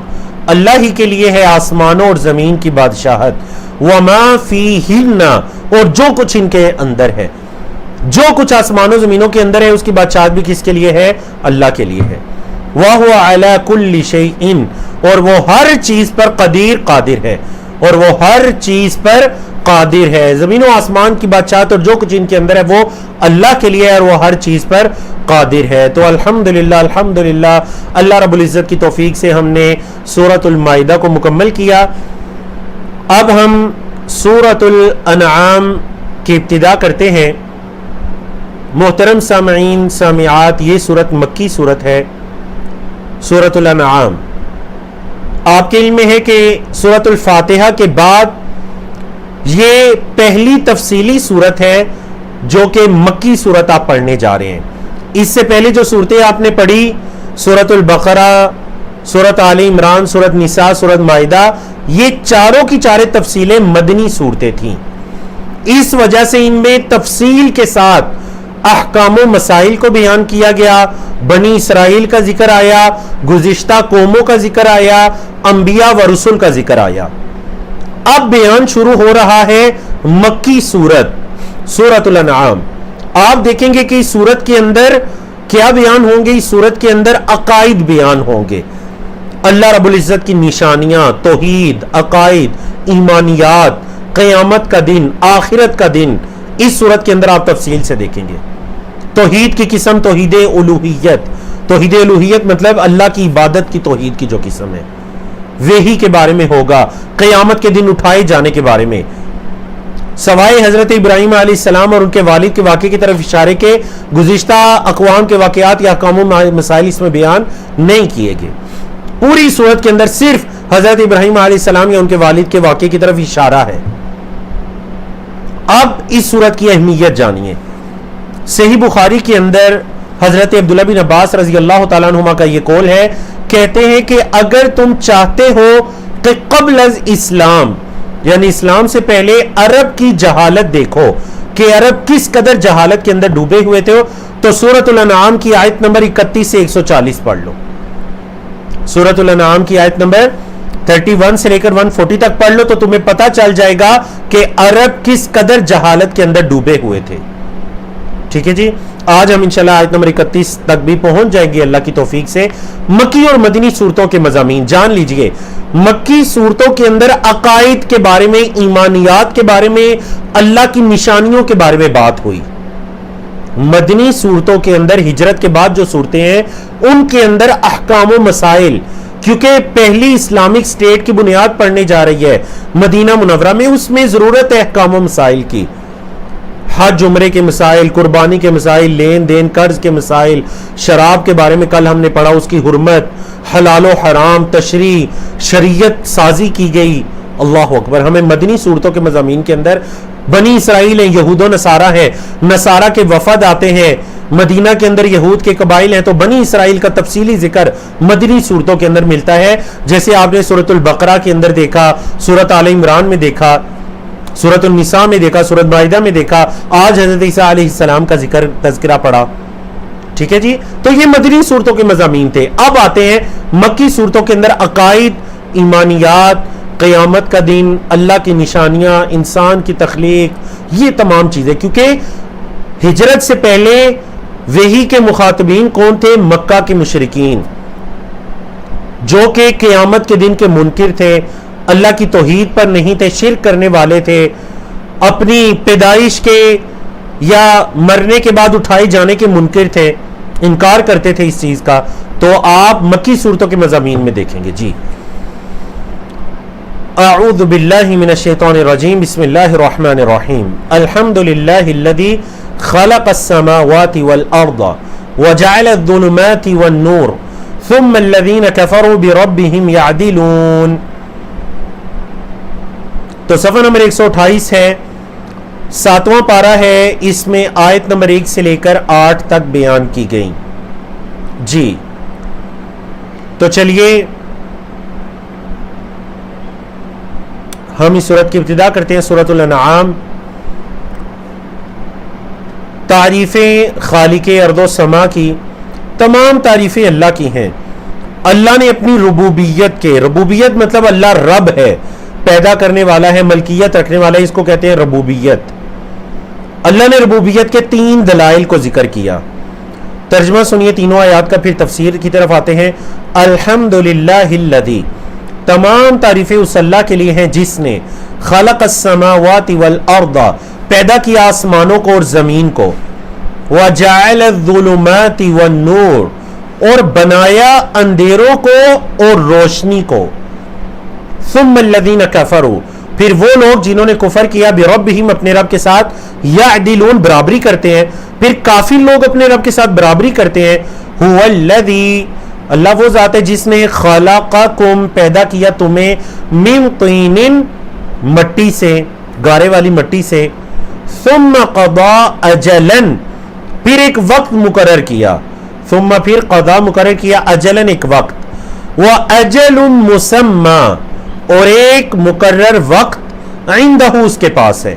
اللہ ہی کے لیے ہے آسمانوں اور زمین کی بادشاہت. وما فیہن، اور جو کچھ ان کے اندر ہے، جو کچھ آسمانوں زمینوں کے اندر ہے اس کی بادشاہت بھی کس کے لیے ہے؟ اللہ کے لیے ہے. وَهُوَ عَلَى كُلِّ شَيْءٍ، اور وہ ہر چیز پر قادر ہے، اور وہ ہر چیز پر قادر ہے. زمین و آسمان کی بادشاہت اور جو کچھ ان کے اندر ہے وہ اللہ کے لیے ہے اور وہ ہر چیز پر قادر ہے. تو الحمدللہ اللہ رب العزت کی توفیق سے ہم نے سورۃ المائدہ کو مکمل کیا. اب ہم سورۃ الانعام کی ابتدا کرتے ہیں. محترم سامعین سامعات، یہ سورت مکی سورت ہے. سورۃ الانعام، آپ کے علم میں ہے کہ سورۃ الفاتحہ کے بعد یہ پہلی تفصیلی سورت ہے جو کہ مکی سورت آپ پڑھنے جا رہے ہیں. اس سے پہلے جو صورتیں آپ نے پڑھی، سورۃ البقرہ، سورۃ آل عمران، سورۃ نساء، سورۃ مائدہ، یہ چاروں کی چاریں تفصیلیں مدنی صورتیں تھیں. اس وجہ سے ان میں تفصیل کے ساتھ احکام و مسائل کو بیان کیا گیا. بنی اسرائیل کا ذکر آیا، گزشتہ قوموں کا ذکر آیا، انبیاء و رسول کا ذکر آیا. اب بیان شروع ہو رہا ہے مکی سورت سورۃ الانعام. آپ دیکھیں گے کہ اس سورت کے اندر کیا بیان ہوں گے؟ اس سورت کے اندر عقائد بیان ہوں گے. اللہ رب العزت کی نشانیاں، توحید، عقائد، ایمانیات، قیامت کا دن، آخرت کا دن، اس سورت کے اندر آپ تفصیل سے دیکھیں گے. توحید کی قسم توحید الوہیت. توحید الوہیت مطلب اللہ کی عبادت کی توحید کی جو قسم ہے، وہی کے بارے میں ہوگا. قیامت کے دن اٹھائے جانے کے بارے میں، سوائے حضرت ابراہیم علیہ السلام اور ان کے والد کے واقعے کی طرف اشارے کے گزشتہ اقوام کے واقعات یا احکام و مسائل اس میں بیان نہیں کیے گئے. پوری صورت کے اندر صرف حضرت ابراہیم علیہ السلام یا ان کے والد کے واقعے کی طرف اشارہ ہے. اب اس صورت کی اہمیت جانیے. صحیح بخاری کے اندر حضرت عبداللہ بن عباس رضی اللہ تعالیٰ عنہما کا یہ قول ہے، کہتے ہیں کہ اگر تم چاہتے ہو کہ قبل از اسلام، یعنی اسلام سے پہلے عرب کی جہالت دیکھو کہ عرب کس قدر جہالت کے اندر ڈوبے ہوئے تھے، تو سورۃ الانعام کی آیت نمبر 31 سے 140 پڑھ لو. سورۃ الانعام کی آیت نمبر 31 سے لے کر 140 تک پڑھ لو تو تمہیں پتا چل جائے گا کہ عرب کس قدر جہالت کے اندر ڈوبے ہوئے تھے. ٹھیک ہے جی. آج ہم انشاءاللہ آیت نمبر 31 تک بھی پہنچ جائیں گے اللہ کی توفیق سے. مکی اور مدنی صورتوں کے مضامین جان لیجئے. مکی صورتوں کے اندر عقائد کے بارے میں، ایمانیات کے بارے میں، اللہ کی نشانیوں کے بارے میں بات ہوئی. مدنی صورتوں کے اندر ہجرت کے بعد جو صورتیں ہیں ان کے اندر احکام و مسائل، کیونکہ پہلی اسلامک سٹیٹ کی بنیاد پڑھنے جا رہی ہے مدینہ منورہ میں، اس میں ضرورت ہے احکام و مسائل کی. حج عمرے کے مسائل، قربانی کے مسائل، لین دین قرض کے مسائل، شراب کے بارے میں کل ہم نے پڑھا، اس کی حرمت، حلال و حرام، تشریع، شریعت سازی کی گئی. اللہ اکبر. ہمیں مدنی صورتوں کے مضامین کے اندر بنی اسرائیل ہیں، یہود و نصارہ ہیں، نصارہ کے وفد آتے ہیں، مدینہ کے اندر یہود کے قبائل ہیں، تو بنی اسرائیل کا تفصیلی ذکر مدنی صورتوں کے اندر ملتا ہے. جیسے آپ نے سورۃ البقرہ کے اندر دیکھا، سورۃ آل عمران میں دیکھا، سورۃ النساء میں دیکھا، سورۃ مائدہ میں دیکھا، آج حضرت عیسیٰ علیہ السلام کا تذکرہ پڑھا. ٹھیک ہے جی. تو یہ مدنی صورتوں کے مضامین تھے. اب آتے ہیں مکی صورتوں کے اندر عقائد، ایمانیات، قیامت کا دن، اللہ کی نشانیاں، انسان کی تخلیق، یہ تمام چیزیں. کیونکہ ہجرت سے پہلے وحی کے مخاطبین کون تھے؟ مکہ کے مشرکین، جو کہ قیامت کے دن کے منکر تھے، اللہ کی توحید پر نہیں تھے، شرک کرنے والے تھے، اپنی پیدائش کے یا مرنے کے بعد اٹھائے جانے کے منکر تھے، انکار کرتے تھے اس چیز کا. تو آپ مکی صورتوں کے مضامین میں دیکھیں گے. جی اعوذ باللہ من الشیطان الرجیم، بسم اللہ الرحمن الرحیم. الحمد للہ الذی خلق السماوات والارض وجعل الظلمات والنور ثم الذین کفروا بربهم یعدلون. تو صفحہ نمبر 128 ہے، 7واں پارہ ہے، اس میں آیت نمبر 1 سے لے کر 8 تک بیان کی گئی. جی تو چلیے ہم اس سورت کی ابتدا کرتے ہیں. سورۃ الانعام. تعریفیں خالق ارض و سما کی، تمام تعریفیں اللہ کی ہیں. اللہ نے اپنی ربوبیت کے، ربوبیت مطلب اللہ رب ہے، پیدا کرنے والا ہے، ملکیت رکھنے والا ہے، اس کو کہتے ہیں ربوبیت. اللہ نے ربوبیت کے 3 دلائل کو ذکر کیا. ترجمہ سنیے تینوں آیات کا، پھر تفسیر کی طرف آتے ہیں. الحمدللہ الذی، تمام تعریفیں اس اللہ کے لیے ہیں جس نے خلق السماوات والارض، پیدا کیا آسمانوں کو اور زمین کو، وجعل الظلمات والنور، اور بنایا اندھیروں کو اور روشنی کو. ثم الذین کفروا، پھر وہ لوگ جنہوں نے کفر کیا، بربہم، اپنے رب کے ساتھ، یعدلون، برابری کرتے ہیں. پھر کافر لوگ اپنے رب کے ساتھ برابری کرتے ہیں. هو الذی، اللہ وہ ذات ہے جس نے خلقکم، پیدا کیا تمہیں، من طین، مٹی سے، گارے والی مٹی سے، ثم قضا اجلا، پھر ایک وقت مقرر کیا، ثم پھر قضا مقرر کیا، اجلا ایک وقت، واجل مسمی، اور ایک مقرر وقت، عندہ اس کے پاس ہے.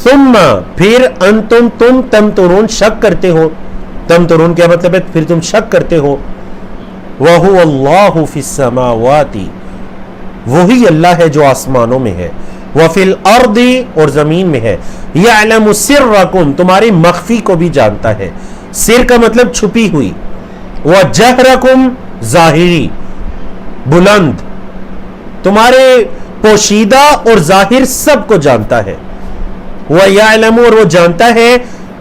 ثم پھر انتم، تم، تمترون، شک کرتے ہو. تمترون کیا مطلب ہے؟ پھر تم شک کرتے ہو. وَهُوَ اللَّهُ فِي السَّمَاوَاتِ، وہی اللہ ہے جو آسمانوں میں ہے، وَفِي الْأَرْضِ، اور زمین میں ہے. يَعْلَمُ سِرَّكُمْ، تمہاری مخفی کو بھی جانتا ہے. سر کا مطلب چھپی ہوئی، وَجَهْرَكُمْ، ظاہری، بلند، تمہارے پوشیدہ اور ظاہر سب کو جانتا ہے. وَيَعْلَمُ، اور وہ جانتا ہے،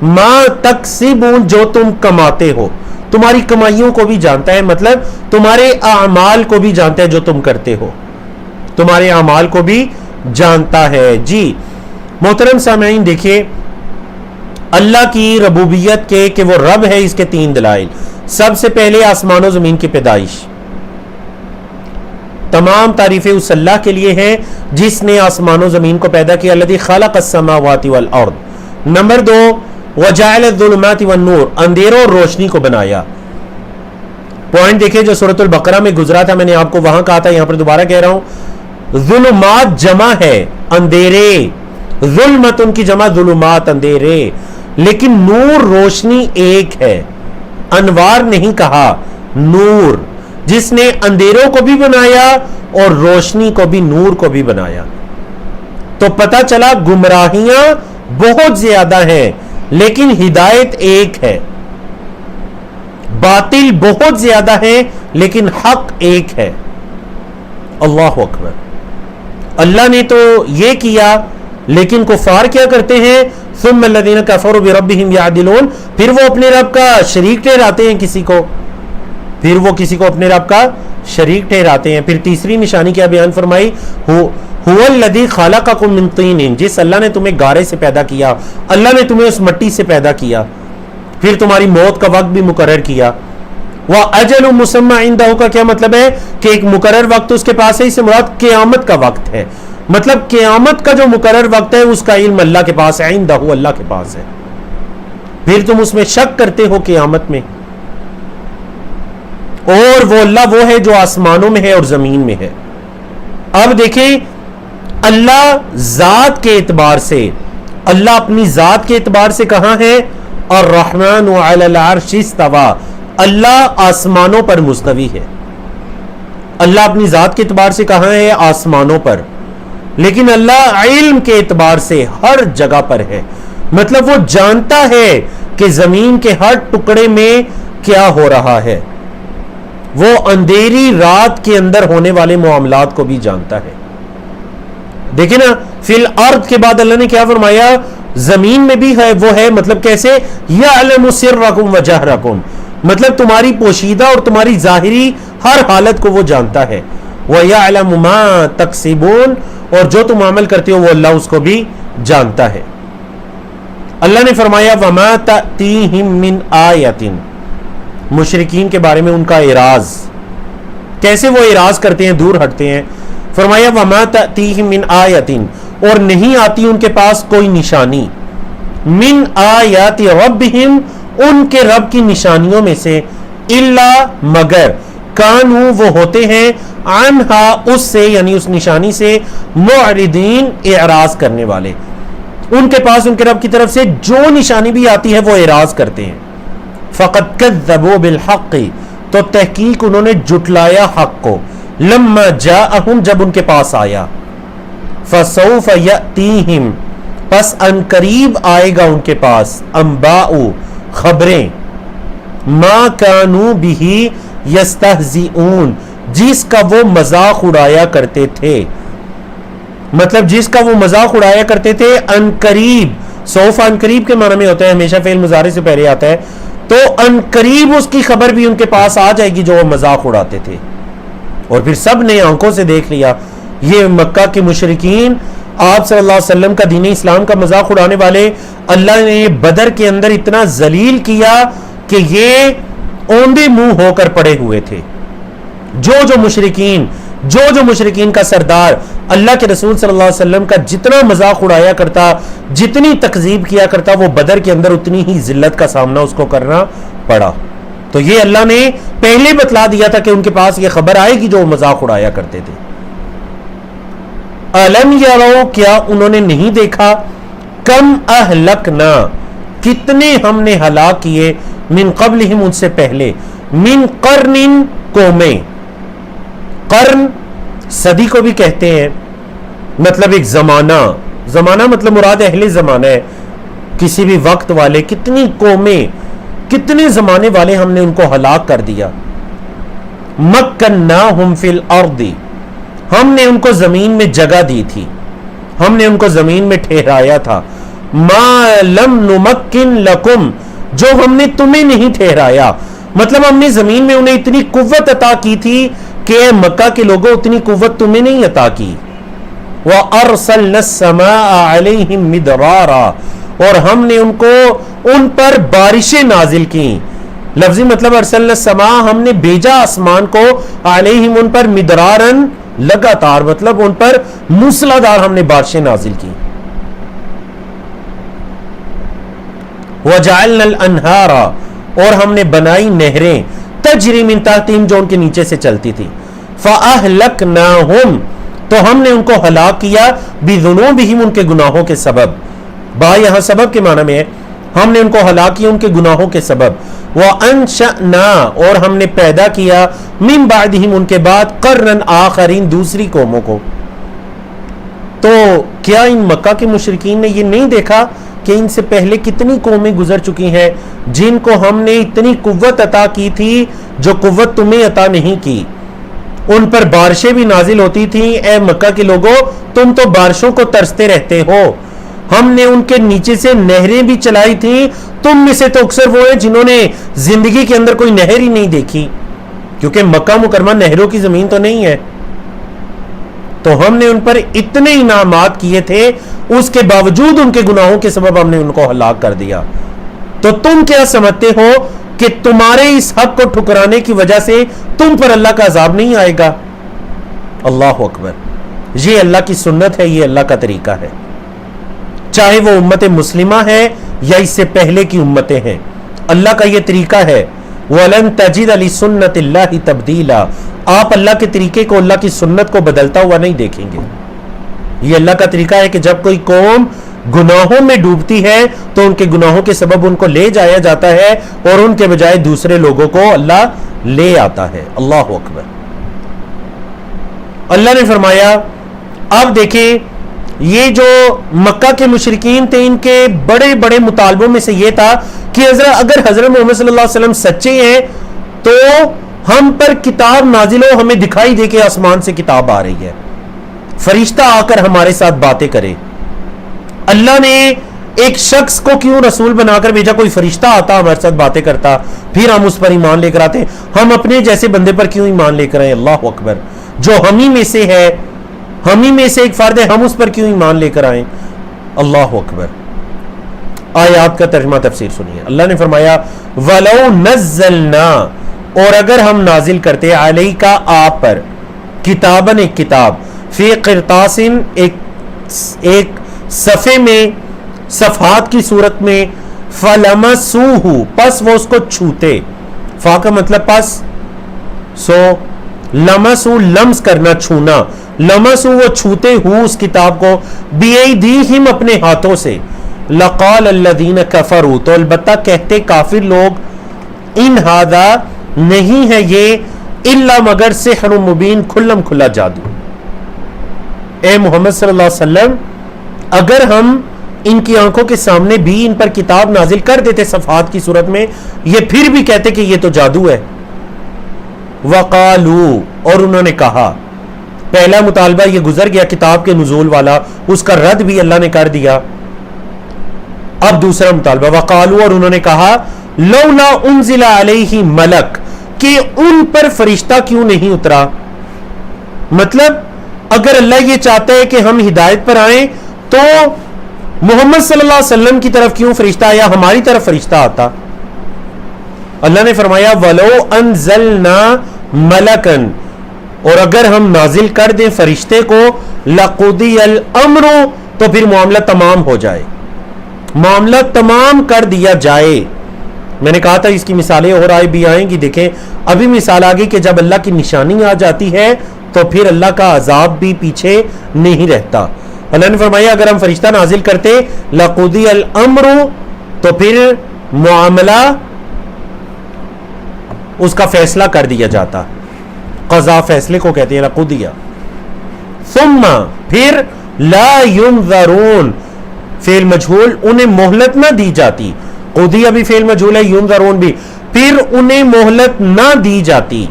مَا تَكْسِبُونَ، جو تم کماتے ہو، تمہاری کمائیوں کو بھی جانتا ہے، مطلب تمہارے اعمال کو بھی جانتا ہے جو تم کرتے ہو، تمہارے اعمال کو بھی جانتا ہے. جی محترم سامعین، دیکھیے اللہ کی ربوبیت کے کہ وہ رب ہے، اس کے 3 دلائل. سب سے پہلے آسمان و زمین کی پیدائش. تمام تعریفیں اس اللہ کے لیے ہیں جس نے آسمان و زمین کو پیدا کیا. الذی خلق السماوات والارض. نمبر 2، وجعل الظلمات والنور، اندھیروں اور روشنی کو بنایا. پوائنٹ دیکھیں جو سورۃ البقرہ میں گزرا تھا، میں نے آپ کو وہاں کہا تھا، یہاں پر دوبارہ کہہ رہا ہوں. ظلمات جمع ہے، اندھیرے، ظلمت ان کی جمع، ظلمات، اندھیرے. لیکن نور، روشنی ایک ہے، انوار نہیں کہا، نور، جس نے اندھیروں کو بھی بنایا اور روشنی کو بھی، نور کو بھی بنایا. تو پتہ چلا گمراہیاں بہت زیادہ ہیں لیکن ہدایت ایک ہے، باطل بہت زیادہ ہے لیکن حق ایک ہے. اللہ اکبر. اللہ نے تو یہ کیا، لیکن کفار کیا کرتے ہیں؟ ثم الذین کفروا بربہم یعدلون، پھر وہ اپنے رب کا شریک ٹھہراتے ہیں کسی کو، پھر وہ کسی کو اپنے رب کا شریک ٹھہراتے ہیں. پھر تیسری نشانی کیا بیان فرمائی؟ هو الذی خلقکم من طین، جس اللہ نے تمہیں گارے سے پیدا کیا، اللہ نے تمہیں اس مٹی سے پیدا کیا، پھر تمہاری موت کا وقت بھی مقرر کیا. وَأَجَلٌ مُّسَمًّى عِندَهُ کا کیا مطلب ہے؟ کہ ایک مقرر وقت اس کے پاس ہے، اس سے مراد قیامت کا وقت ہے. مطلب قیامت کا جو مقرر وقت ہے اس کا علم اللہ کے پاس ہے، عندہ، اللہ کے پاس ہے. پھر تم اس میں شک کرتے ہو قیامت میں. اور وہ اللہ وہ ہے جو آسمانوں میں ہے اور زمین میں ہے. اب دیکھیں اللہ ذات کے اعتبار سے، اللہ اپنی ذات کے اعتبار سے کہاں ہے؟ الرحمن علی العرش استوى، اللہ آسمانوں پر مستوی ہے. اللہ اپنی ذات کے اعتبار سے کہاں ہے؟ آسمانوں پر. لیکن اللہ علم کے اعتبار سے ہر جگہ پر ہے. مطلب وہ جانتا ہے کہ زمین کے ہر ٹکڑے میں کیا ہو رہا ہے، وہ اندھیری رات کے اندر ہونے والے معاملات کو بھی جانتا ہے. دیکھیں نا، فی الارض کے بعد اللہ نے کیا فرمایا؟ زمین میں بھی ہے وہ ہے، مطلب کیسے؟ یعلم سرکم وجہرکم، مطلب تمہاری پوشیدہ اور تمہاری ظاہری ہر حالت کو وہ جانتا ہے. وَيَعْلَمُ مَا تَكْسِبُونَ، اور جو تم عمل کرتے ہو وہ اللہ اس کو بھی جانتا ہے. اللہ نے فرمایا وَمَا تَأْتِيهِم مِّنْ آیَةٍ، مشرکین کے بارے میں ان کا اعراض، کیسے وہ اعراض کرتے ہیں، دور ہٹتے ہیں. فرمایا وَمَا تَأْتِيهِم مِّنْ آیَةٍ، اور نہیں آتی ان کے پاس کوئی نشانی، مِّنْ آیَاتِ رَبِّهِمْ، ان کے رب کی نشانیوں میں سے، إِلَّا مگر، کانو وہ ہوتے ہیں، عنہا اس سے یعنی اس نشانی سے، معرضین اعراض کرنے والے. ان کے پاس ان کے رب کی طرف سے جو نشانی بھی آتی ہے وہ اعراض کرتے ہیں. فقد کذبوا بالحق، تو تحقیق انہوں نے جھٹلایا حق کو، لما جاءہم، جب ان کے پاس آیا. فسوف یأتیہم، پس ان قریب آئے گا ان کے پاس، انباء خبریں، ما کانوا بہ یستہزئون، جس کا وہ مذاق اڑایا کرتے تھے. مطلب جس کا وہ مذاق اڑایا کرتے تھے، ان قریب، سوف ان قریب کے معنی میں ہوتا ہے، ہمیشہ فعل مضارع سے پہلے آتا ہے، تو ان قریب اس کی خبر بھی ان کے پاس آ جائے گی جو وہ مذاق اڑاتے تھے. اور پھر سب نے آنکھوں سے دیکھ لیا، یہ مکہ کے مشرکین آپ صلی اللہ علیہ وسلم کا، دین اسلام کا مذاق اڑانے والے، اللہ نے بدر کے اندر اتنا ذلیل کیا کہ یہ اوندے منہ ہو کر پڑے ہوئے تھے. جو مشرکین کا سردار اللہ کے رسول صلی اللہ علیہ وسلم کا جتنا مذاق اڑایا کرتا، جتنی تکذیب کیا کرتا، وہ بدر کے اندر اتنی ہی ذلت کا سامنا اس کو کرنا پڑا. تو یہ اللہ نے پہلے بتلا دیا تھا کہ ان کے پاس یہ خبر آئے گی جو وہ مذاق اڑایا کرتے تھے. الم یرو، کیا انہوں نے نہیں دیکھا، کم اہلکنا، کتنے ہم نے ہلاک کیے، من قبلہم، ان سے پہلے، من قرن، قومیں. قرن صدی کو بھی کہتے ہیں، مطلب ایک زمانہ مطلب مراد اہل زمانہ ہے، کسی بھی وقت والے. کتنی قومیں، کتنے زمانے والے ہم نے ان کو ہلاک کر دیا. مکناہم فی الارض، ہم نے ان کو زمین میں جگہ دی تھی، ہم نے ان کو زمین میں ٹھہرایا تھا. ما لم نمکن لکم، جو ہم نے تمہیں نہیں ٹھہرایا، مطلب ہم نے زمین میں انہیں اتنی قوت عطا کی تھی کہ مکہ کے لوگوں اتنی قوت تمہیں نہیں عطا کی. وَأَرْسَلْنَا السَّمَاءَ عَلَيْهِمْ مِدْرَارًا، اور ہم نے ان پر بارشیں نازل کی. لفظی مطلب ارسلنا السماء، ہم نے بھیجا آسمان کو، علیہم، ان پر، مدرارن، لگاتار، مطلب ان پر موسلادھار ہم نے بارشیں نازل کی. وَجَعَلْنَا الْأَنْهَارَ، اور ہم نے بنائی نہریں، تجری من تحتہم، جو ان کے نیچے سے چلتی تھی. فَأَهْلَكْنَاهُمْ، تو ہم نے ان کو ہلاک کیا، بِذُنُوبِهِمْ، ان کے گناہوں کے سبب. با یہاں سبب کے معنی میں ہے، ہم نے ان کو ہلاک کیا ان کے گناہوں کے سبب. وَأَنشَأْنَا، اور ہم نے پیدا کیا، من بعدہم، ان کے بعد، قرنًا آخرین، دوسری قوموں کو. تو کیا ان مکہ کے مشرکین نے یہ نہیں دیکھا کہ ان سے پہلے کتنی قومیں گزر چکی ہیں جن کو ہم نے اتنی قوت عطا کی تھی جو قوت تمہیں عطا نہیں کی. ان پر بارشیں بھی نازل ہوتی تھیں. اے مکہ کے لوگوں، تم تو بارشوں کو ترستے رہتے ہو. ہم نے ان کے نیچے سے نہریں بھی چلائی تھیں. تم میں سے تو اکثر وہ ہیں جنہوں نے زندگی کے اندر کوئی نہر ہی نہیں دیکھی، کیونکہ مکہ مکرمہ نہروں کی زمین تو نہیں ہے. تو ہم نے ان پر اتنے انعامات کیے تھے، اس کے باوجود ان کے گناہوں کے سبب ہم نے ان کو ہلاک کر دیا. تو تم کیا سمجھتے ہو کہ تمہارے اس حق کو ٹھکرانے کی وجہ سے تم پر اللہ کا عذاب نہیں آئے گا؟ اللہ اکبر. یہ اللہ کی سنت ہے، یہ اللہ کا طریقہ ہے، چاہے وہ امت مسلمہ ہے یا اس سے پہلے کی امتیں ہیں. اللہ کا یہ طریقہ ہے. وَلَن تَجِدَ لِسُنَّتِ اللَّهِ تَبْدِيلًا، آپ اللہ کے طریقے کو، اللہ کی سنت کو بدلتا ہوا نہیں دیکھیں گے. یہ اللہ کا طریقہ ہے کہ جب کوئی قوم گناہوں میں ڈوبتی ہے تو ان کے گناہوں کے سبب ان کو لے جایا جاتا ہے اور ان کے بجائے دوسرے لوگوں کو اللہ لے آتا ہے. اللہ اکبر. اللہ نے فرمایا اب دیکھیں یہ جو مکہ کے مشرکین تھے ان کے بڑے بڑے مطالبوں میں سے یہ تھا کہ اگر حضرت محمد صلی اللہ علیہ وسلم سچے ہیں تو ہم پر کتاب نازل ہو, ہمیں دکھائی دے کہ آسمان سے کتاب آ رہی ہے, فرشتہ آ کر ہمارے ساتھ باتیں کرے. اللہ نے ایک شخص کو کیوں رسول بنا کر بھیجا؟ کوئی فرشتہ آتا ہمارے ساتھ باتیں کرتا, پھر ہم اس پر ایمان لے کر آتے. ہم اپنے جیسے بندے پر کیوں ایمان لے کر آئے؟ اللہ اکبر. جو ہمیں میں سے ہے, ہمیں میں سے ایک فرد ہے, ہم اس پر کیوں ایمان لے کر آئیں؟ اللہ اکبر. آیات کا ترجمہ تفسیر سنیے. اللہ نے فرمایا وَلَوْ نَزَّلْنَا, اور اگر ہم نازل کرتے عَلَيْكَ آپ پر, کتاباً ایک کتاب, فی قرطاسن ایک صفحے میں, صفحات کی صورت میں, فَلَمَسُوهُ پس وہ اس کو چھوتے, فا کا مطلب پس, سو لمسو لمس کرنا, چھونا, لمسو وہ چھوتے ہو اس کتاب کو, بِأَيْدِيهِمْ اپنے ہاتھوں سے, لَقَالَ الَّذِينَ كَفَرُوا تو البتہ کہتے کافر لوگ, ان ہذا نہیں ہے یہ الا مگر سحر مبین کھلم کھلا جادو. اے محمد صلی اللہ علیہ وسلم اگر ہم ان کی آنکھوں کے سامنے بھی ان پر کتاب نازل کر دیتے صفحات کی صورت میں, یہ پھر بھی کہتے کہ یہ تو جادو ہے. وقالو اور انہوں نے کہا, پہلا مطالبہ یہ گزر گیا کتاب کے نزول والا, اس کا رد بھی اللہ نے کر دیا. اب دوسرا مطالبہ, وقالو اور انہوں نے کہا, لولا انزل علیہ ملک کہ ان پر فرشتہ کیوں نہیں اترا. مطلب اگر اللہ یہ چاہتا ہے کہ ہم ہدایت پر آئیں تو محمد صلی اللہ علیہ وسلم کی طرف کیوں فرشتہ آیا, ہماری طرف فرشتہ آتا. اللہ نے فرمایا ولو انزلنا ملکن, اور اگر ہم نازل کر دیں فرشتے کو, لقضی الامر تو پھر معاملہ تمام ہو جائے, معاملہ تمام کر دیا جائے. میں نے کہا تھا اس کی مثالیں اور بھی آئیں گی, دیکھیں ابھی مثال آ گئی کہ جب اللہ کی نشانی آ جاتی ہے تو پھر اللہ کا عذاب بھی پیچھے نہیں رہتا. اللہ نے فرمایا اگر ہم فرشتہ نازل کرتے, لقضی الامر تو پھر معاملہ اس کا فیصلہ کر دیا جاتا. قضا فیصلے کو کہتے ہیں لقضیہ. ثم پھر لا ينظرون فعل مجہول, انہیں مہلت نہ دی جاتی. قضیہ بھی فعل مجہول ہے, ينظرون بھی, پھر انہیں مہلت نہ دی جاتی.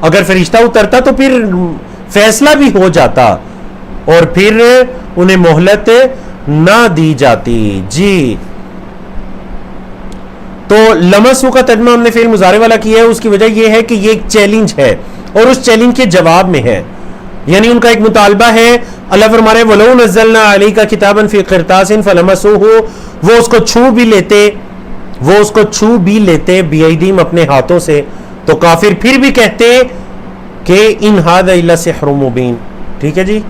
اگر فرشتہ اترتا تو پھر فیصلہ بھی ہو جاتا اور پھر انہیں مہلت نہ دی جاتی. جی تو لمسو کا ترجمہ ہم نے فعل مضارع والا کیا ہے, اس کی وجہ یہ ہے کہ یہ ایک چیلنج ہے اور اس چیلنج کے جواب میں ہے, یعنی ان کا ایک مطالبہ ہے. اللہ فرما رہے وَلَوْ نَزَّلْنَا عَلَيْكَ كِتَابًا فِي قِرْطَاسٍ فَلَمَسُوهُ, وہ اس کو چھو بھی لیتے, وہ اس کو چھو بھی لیتے, بِأَيْدِيهِمْ اپنے ہاتھوں سے, تو کافر پھر بھی کہتے کہ ان هذا الا سحر مبین. ٹھیک ہے جی,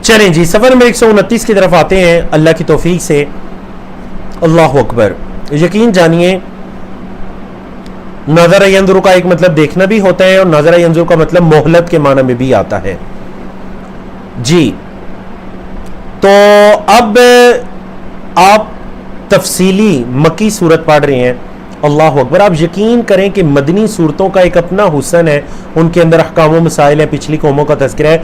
چلیں جی سفر نمبر 129 کی طرف آتے ہیں اللہ کی توفیق سے. اللہ اکبر. یقین جانیے نظر ینظر کا ایک مطلب دیکھنا بھی ہوتا ہے اور نظر ینظر کا مطلب مہلت کے معنی میں بھی آتا ہے. جی تو اب آپ تفصیلی مکی صورت پڑھ رہے ہیں. اللہ اکبر. آپ یقین کریں کہ مدنی صورتوں کا ایک اپنا حسن ہے, ان کے اندر احکام و مسائل ہے, پچھلی قوموں کا تذکرہ ہے,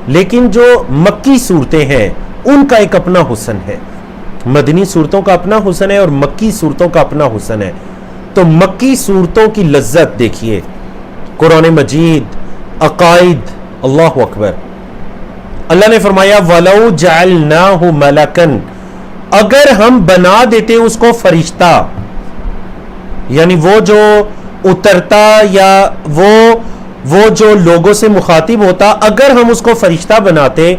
لیکن جو مکی صورتیں ہیں ان کا ایک اپنا حسن ہے. مدنی صورتوں کا اپنا حسن ہے اور مکی صورتوں کا اپنا حسن ہے. تو مکی صورتوں کی لذت دیکھیے, قرآن مجید, عقائد. اللہ اکبر. اللہ نے فرمایا وَلَوْ جَعَلْنَاهُ مَلَكًا, اگر ہم بنا دیتے اس کو فرشتہ, یعنی وہ جو اترتا یا وہ جو لوگوں سے مخاطب ہوتا, اگر ہم اس کو فرشتہ بناتے,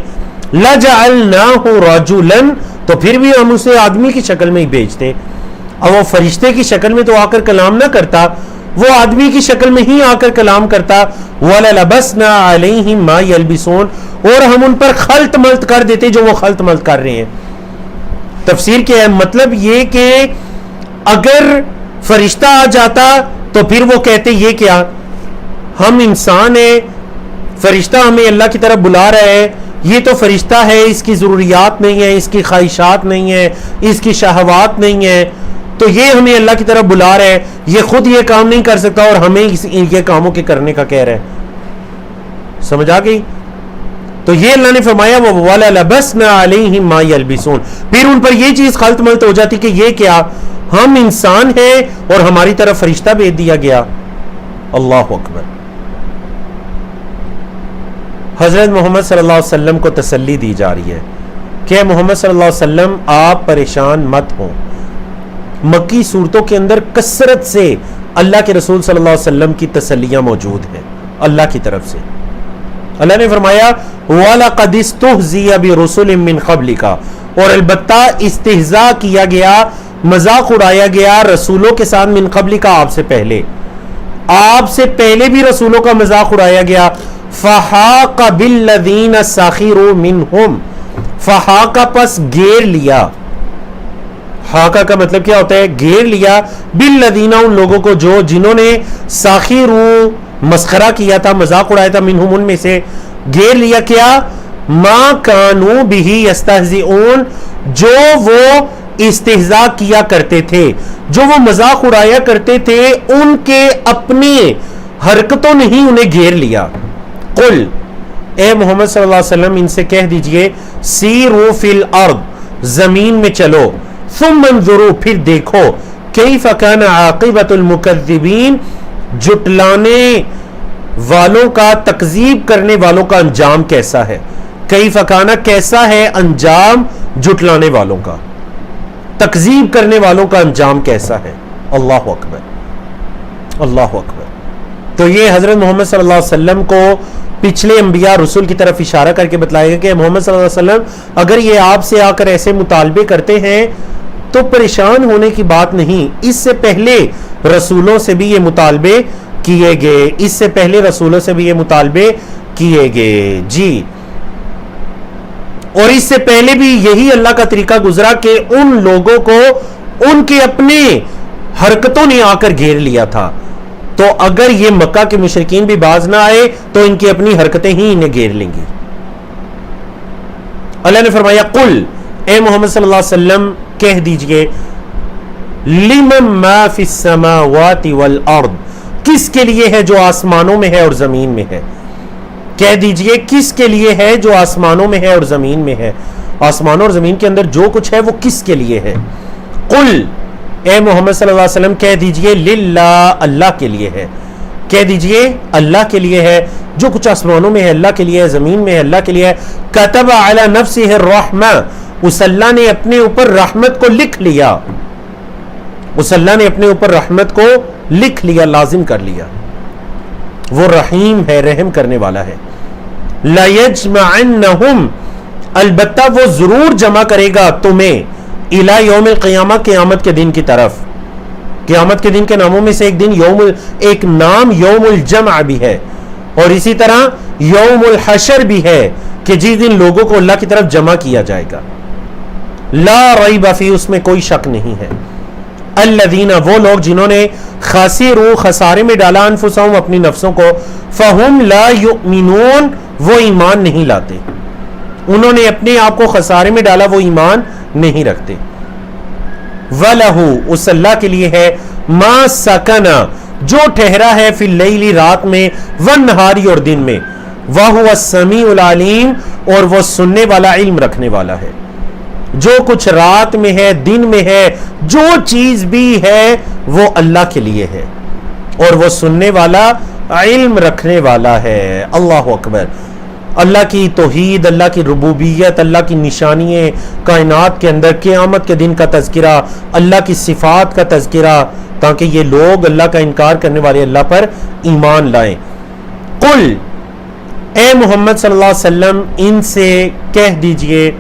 لَجَعَلْنَاهُ رَجُلًا تو پھر بھی ہم اسے آدمی کی شکل میں ہی بھیجتے. اب وہ فرشتے کی شکل میں تو آ کر کلام نہ کرتا, وہ آدمی کی شکل میں ہی آ کر کلام کرتا. وَلَلَبَسْنَا عَلَيْهِمْ مَا يَلْبِسُونَ, اور ہم ان پر خلط ملط کر دیتے جو وہ خلط ملط کر رہے ہیں. تفسیر کیا ہے؟ مطلب یہ کہ اگر فرشتہ آ جاتا تو پھر وہ کہتے یہ کیا, ہم انسان ہیں, فرشتہ ہمیں اللہ کی طرف بلا رہا ہے, یہ تو فرشتہ ہے, اس کی ضروریات نہیں ہے, اس کی خواہشات نہیں ہے, اس کی شہوات نہیں ہے, تو یہ ہمیں اللہ کی طرف بلا رہا ہے, یہ خود یہ کام نہیں کر سکتا اور ہمیں یہ کاموں کے کرنے کا کہہ رہا ہے. سمجھ آ گئی؟ تو یہ اللہ نے فرمایا وَلَلَبَسْنَا عَلَيْهِمْ مَا يَلْبِسُونَ، پھر ان پر یہ چیز خلط ملط ہو جاتی کہ یہ کیا، ہم انسان ہیں اور ہماری طرف فرشتہ بھیج دیا گیا. اللہ اکبر. حضرت محمد صلی اللہ علیہ وسلم کو تسلی دی جا رہی ہے کہ محمد صلی اللہ علیہ وسلم آپ پریشان مت ہوں. مکی صورتوں کے اندر کثرت سے اللہ کے رسول صلی اللہ علیہ وسلم کی تسلیاں موجود ہیں اللہ کی طرف سے. اللہ نے فرمایا وَلَقَدِ اسْتُهْزِئَ بِرُسُلٍ مِّن قَبْلِكَ، اور البتہ استہزاء کیا گیا، مذاق اڑایا گیا رسولوں کے ساتھ، من قبلک، آپ سے پہلے، آپ سے پہلے بھی رسولوں کا مذاق اڑایا گیا. فَحَاقَ بِالَّذِينَ سَخِرُوا مِنْهُمْ، فَحَاقَ پس گیر لیا. حاقہ کا مطلب کیا ہوتا ہے؟ گیر لیا. بالذین، ان لوگوں کو جو جنہوں نے ساخروا مسخرہ کیا تھا، مذاق اڑایا تھا، منہم ان میں سے، گیر لیا. کیا؟ ما کانوا بہ یستہزئون، جو وہ استہزاء کیا کرتے تھے، جو وہ مذاق اڑایا کرتے تھے، ان کے اپنے حرکتوں نے ہی انہیں گھیر لیا. قل، اے محمد صلی اللہ علیہ وسلم ان سے کہہ دیجئے، سیروا فی الارض، زمین میں چلو، ثم انظروا، پھر دیکھو، کیف کان عاقبۃ المکذبین، جٹلانے والوں کا، تکذیب کرنے والوں کا انجام کیسا ہے. کیف کان، کیسا ہے انجام جٹلانے والوں کا، تکذیب کرنے والوں کا انجام کیسا ہے. اللہ اکبر، اللہ اکبر. تو یہ حضرت محمد صلی اللہ علیہ وسلم کو پچھلے انبیاء رسول کی طرف اشارہ کر کے بتلائے گا کہ محمد صلی اللہ علیہ وسلم اگر یہ آپ سے آ کر ایسے مطالبے کرتے ہیں تو پریشان ہونے کی بات نہیں. اس سے پہلے رسولوں سے بھی یہ مطالبے کیے گئے، اس سے پہلے رسولوں سے بھی یہ مطالبے کیے گئے. جی، اور اس سے پہلے بھی یہی اللہ کا طریقہ گزرا کہ ان لوگوں کو ان کے اپنے حرکتوں نے آ کر گھیر لیا تھا. تو اگر یہ مکہ کے مشرکین بھی باز نہ آئے تو ان کی اپنی حرکتیں ہی انہیں گھیر لیں گی. اللہ نے فرمایا قل، اے محمد صلی اللہ علیہ وسلم کہہ دیجئے، لمن ما فی السماوات والارض، کس کے لیے ہے جو آسمانوں میں ہے اور زمین میں ہے. کہہ دیجئے کس کے لیے ہے جو آسمانوں میں ہے اور زمین میں ہے. آسمانوں اور زمین کے اندر جو کچھ ہے وہ کس کے لیے ہے. قل، اے محمد صلی اللہ علیہ وسلم کہہ دیجئے للہ، اللہ کے لیے ہے. کہہ دیجئے اللہ کے لیے ہے، جو کچھ آسمانوں میں ہے اللہ کے لیے ہے، زمین میں ہے اللہ کے لیے ہے. کتب علی نفسہ الرحمہ، اس اللہ نے اپنے اوپر رحمت کو لکھ لیا، اس اللہ نے اپنے اوپر رحمت کو لکھ لیا، لازم کر لیا. وہ رحیم ہے، رحم کرنے والا ہے. لَيَجْمَعَنَّهُمْ، البتہ وہ ضرور جمع کرے گا تمہیں، اِلَى یوم القیامہ، قیامت کے دن کی طرف. قیامت کے دن کے ناموں میں سے ایک دن ایک نام یوم الجمع بھی ہے، اور اسی طرح یوم الحشر بھی ہے کہ جس دن لوگوں کو اللہ کی طرف جمع کیا جائے گا. لا ریب فی، اس میں کوئی شک نہیں ہے. الذین، وہ لوگ جنہوں نے خاسروا، خسارے میں ڈالا، انفسہم، اپنی نفسوں کو، فہم لا یؤمنون، وہ ایمان نہیں لاتے. انہوں نے اپنے آپ کو خسارے میں ڈالا، وہ ایمان نہیں رکھتے. وَلَهُ، اس اللہ کے لیے ہے، ما سکن، جو ٹھہرا ہے، فی اللیل، رات میں، والنہار، اور دن میں، وَهُوَ السَّمِيعُ الْعَلِيمُ، اور وہ سننے والا، علم رکھنے والا ہے. جو کچھ رات میں ہے، دن میں ہے، جو چیز بھی ہے وہ اللہ کے لیے ہے، اور وہ سننے والا، علم رکھنے والا ہے. اللہ اکبر. اللہ کی توحید، اللہ کی ربوبیت، اللہ کی نشانیاں کائنات کے اندر، قیامت کے دن کا تذکرہ، اللہ کی صفات کا تذکرہ، تاکہ یہ لوگ اللہ کا انکار کرنے والے اللہ پر ایمان لائیں. قل، اے محمد صلی اللہ علیہ وسلم ان سے کہہ دیجئے،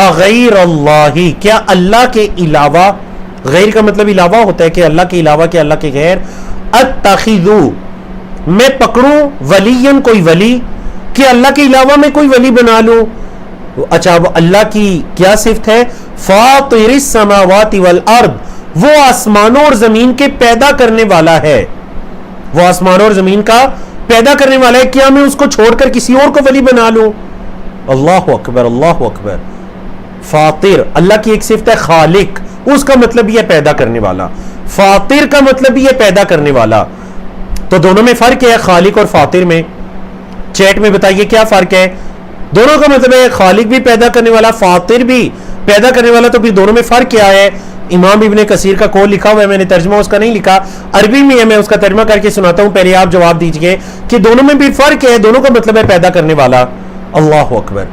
اغیر اللہ، کیا اللہ کے علاوہ، غیر کا مطلب علاوہ ہوتا ہے کہ اللہ کے علاوہ، کہ اللہ کے غیر، اتخذو، میں پکڑوں، ولین، کوئی ولی، کہ اللہ کے علاوہ میں کوئی ولی بنا لوں. اچھا، وہ اللہ کی کیا صفت ہے؟ فاطر السماوات والارض، وہ آسمانوں اور زمین کے پیدا کرنے والا ہے، وہ آسمانوں اور زمین کا پیدا کرنے والا ہے. کیا میں اس کو چھوڑ کر کسی اور کو ولی بنا لوں؟ اللہ اکبر، اللہ اکبر. فاطر، اللہ کی ایک صفت ہے خالق، اس کا مطلب یہ پیدا کرنے والا. فاطر کا مطلب یہ پیدا کرنے والا. تو دونوں میں فرق ہے، خالق اور فاطر میں. چیٹ میں بتائیے کیا فرق ہے. دونوں کا مطلب ہے خالق بھی پیدا کرنے والا، فاطر بھی پیدا کرنے والا. تو پھر دونوں میں فرق کیا ہے؟ امام ابن کثیر کا قول لکھا ہوا ہے، میں نے ترجمہ اس کا نہیں لکھا، عربی میں ہے، میں اس کا ترجمہ کر کے سناتا ہوں، پہلے آپ جواب دیجئے کہ دونوں میں بھی فرق ہے. دونوں کا مطلب ہے پیدا کرنے والا. اللہ اکبر.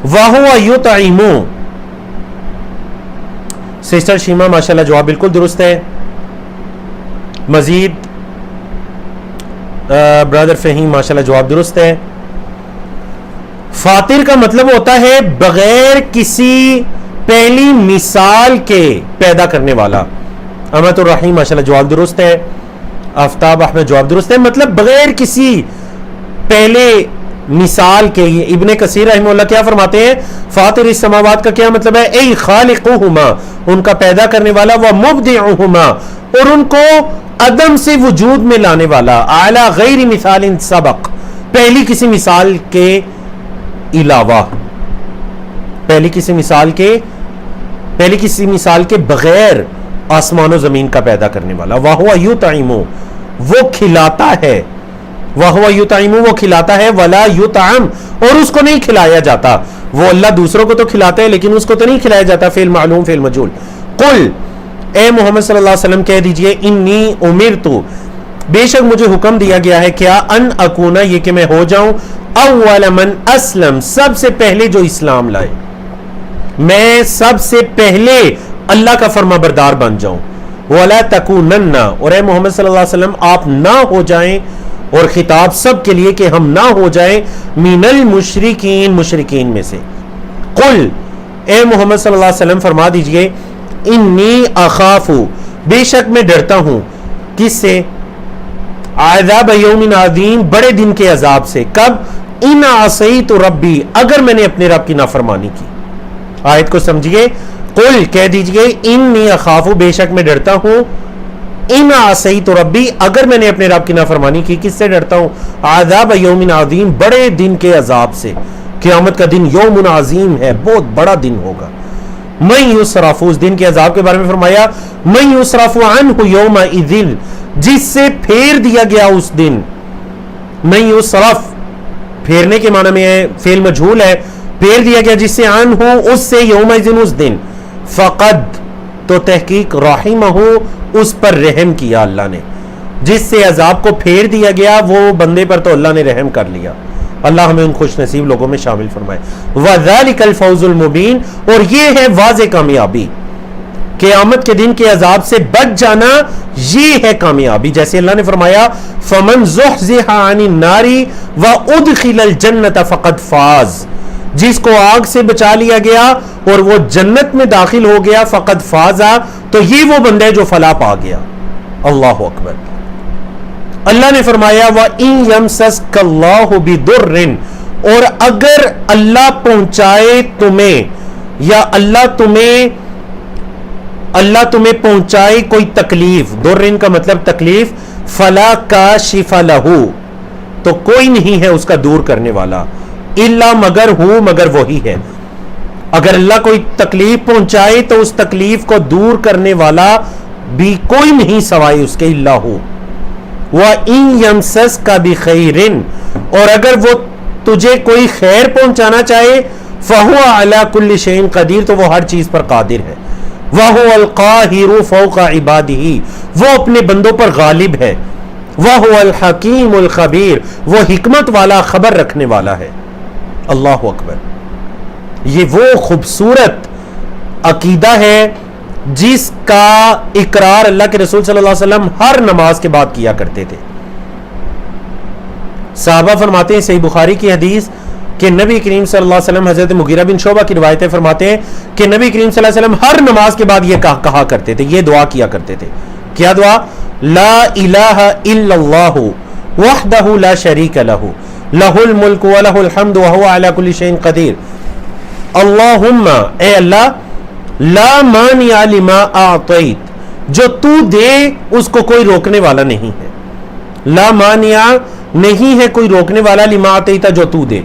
وَهُوَ يُطْعِمُ. سسٹر شیما ماشاءاللہ جواب بالکل درست ہے. مزید برادر فہیم ماشاءاللہ جواب درست ہے. فاطر کا مطلب ہوتا ہے بغیر کسی پہلی مثال کے پیدا کرنے والا. احمد الرحیم ماشاءاللہ جواب درست ہے. آفتاب احمد جواب درست ہے. مطلب بغیر کسی پہلے مثال کے. ابن کثیر رحمہ اللہ کیا فرماتے ہیں؟ فاطر السماوات کا کیا مطلب ہے؟ ای خالقہما، ان کا پیدا کرنے والا، و مبدعہما، اور ان کو عدم سے وجود میں لانے والا، اعلی غیر مثال سبق، پہلی کسی مثال کے علاوہ، پہلی کسی مثال کے بغیر آسمان و زمین کا پیدا کرنے والا. وَهُوَ يُطْعِمُ، وہ کھلاتا ہے. وَهُوَ يُطْعِمُ، وہ کھلاتا ہے. وَلَا يُطْعَمُ، اور اس کو نہیں کھلایا جاتا. وہ اللہ دوسروں کو تو کھلاتا ہے لیکن اس کو تو نہیں کھلایا جاتا. فعل معلوم فعل مجہول. قل، اے محمد صلی اللہ علیہ وسلم کہہ دیجئے، انی امرتو، بے شک مجھے حکم دیا گیا ہے، کیا؟ ان اکونا، یہ کہ میں ہو جاؤں، اول من اسلم، سب سے پہلے جو اسلام لائے، میں سب سے پہلے اللہ کا فرما بردار بن جاؤں. ولا تکونن، اور اے محمد صلی اللہ علیہ وسلم آپ نہ ہو جائیں، اور خطاب سب کے لیے کہ ہم نہ ہو جائیں، من المشرکین، مشرکین میں سے. قل، اے محمد صلی اللہ علیہ وسلم فرما دیجئے، انی اخاف، بے شک میں ڈرتا ہوں. کس سے؟ عذاب یوم عظیم، بڑے دن کے عذاب سے. کب؟ ان عصیت ربی، اگر میں نے اپنے رب کی نافرمانی کی. آیت کو سمجھیے. قل، کہہ دیجئے، انی اخاف، بے شک میں ڈرتا ہوں، ان عصیت ربی، اگر میں نے اپنے رب کی نافرمانی کی. کس سے ڈرتا ہوں؟ عذاب یوم عظیم، بڑے دن کے عذاب سے. قیامت کا دن یوم عظیم ہے، بہت بڑا دن ہوگا. من یصرف، اس دن کے عذاب کے بارے میں فرمایا، من یصرف عنہ یومئذ، جس سے پھیر دیا گیا اس دن. من یصرف، پھیرنے کے معنی میں ہے، فعل مجہول ہے، پھیر دیا گیا جس سے عنہ، اس سے، یومئذ، اس دن. فقد، تو تحقیق، رحمہ، اس پر رحم کیا اللہ نے. جس سے عذاب کو پھیر دیا گیا وہ بندے پر تو اللہ نے رحم کر لیا. اللہ ہمیں ان خوش نصیب لوگوں میں شامل فرمائے. وَذَلِكَ الْفَوْزُ الْمُبِينُ، اور یہ ہے واضح کامیابی. قیامت کے دن کے عذاب سے بچ جانا یہ ہے کامیابی. جیسے اللہ نے فرمایا، فَمَنْ زُحْزِحَ عَنِ النَّارِ وَأُدْخِلَ الْجَنَّةَ فَقَدْ فَازَ، جس کو آگ سے بچا لیا گیا اور وہ جنت میں داخل ہو گیا، فقد فازا، تو یہ وہ بندہ ہے جو فلاح پا گیا. اللہ اکبر. اللہ نے فرمایا، وَإِن يَمْسَسْكَ اللَّهُ بِضُرٍّ، اور اگر اللہ پہنچائے تمہیں، یا اللہ تمہیں پہنچائے کوئی تکلیف، درن کا مطلب تکلیف، فلا کاشف لہ، تو کوئی نہیں ہے اس کا دور کرنے والا، الا، مگر وہی ہے. اگر اللہ کوئی تکلیف پہنچائے تو اس تکلیف کو دور کرنے والا بھی کوئی نہیں سوائے اس کے، الا ہو. وَإِن يَمْسَسْكَ بِخَيْرٍ، اور اگر وہ تجھے کوئی خیر پہنچانا چاہے، فَهُوَ عَلَى كُلِّ شَيْءٍ قدیر، تو وہ ہر چیز پر قادر ہے. وَهُوَ الْقَاهِرُ فَوْقَ عِبَادِهِ، وہ اپنے بندوں پر غالب ہے. وَهُوَ الْحَكِيمُ الْخَبِيرُ، وہ حکمت والا، خبر رکھنے والا ہے. اللہ اکبر. یہ وہ خوبصورت عقیدہ ہے جس کا اقرار اللہ کے رسول صلی اللہ علیہ وسلم ہر نماز کے بعد کیا کرتے تھے. صحابہ فرماتے ہیں، صحیح بخاری کی حدیث، کہ نبی کریم صلی اللہ علیہ وسلم، حضرت مغیرہ بن شعبہ کی روایتیں فرماتے ہیں کہ نبی کریم صلی اللہ علیہ وسلم ہر نماز کے بعد یہ کہا کرتے تھے، یہ دعا کیا کرتے تھے. کیا دعا؟ لا الہ الا اللہ وحدہ لا شریک لہ لہ الملک ولہ الحمد وہو علی کل شیء قدیر. اللہم، اے اللہ، لا مانع لما اعطیت، جو تو دے اس کو کوئی روکنے والا نہیں ہے. لا مانع، نہیں ہے کوئی روکنے والا، لما اعطیت، جو تو دے.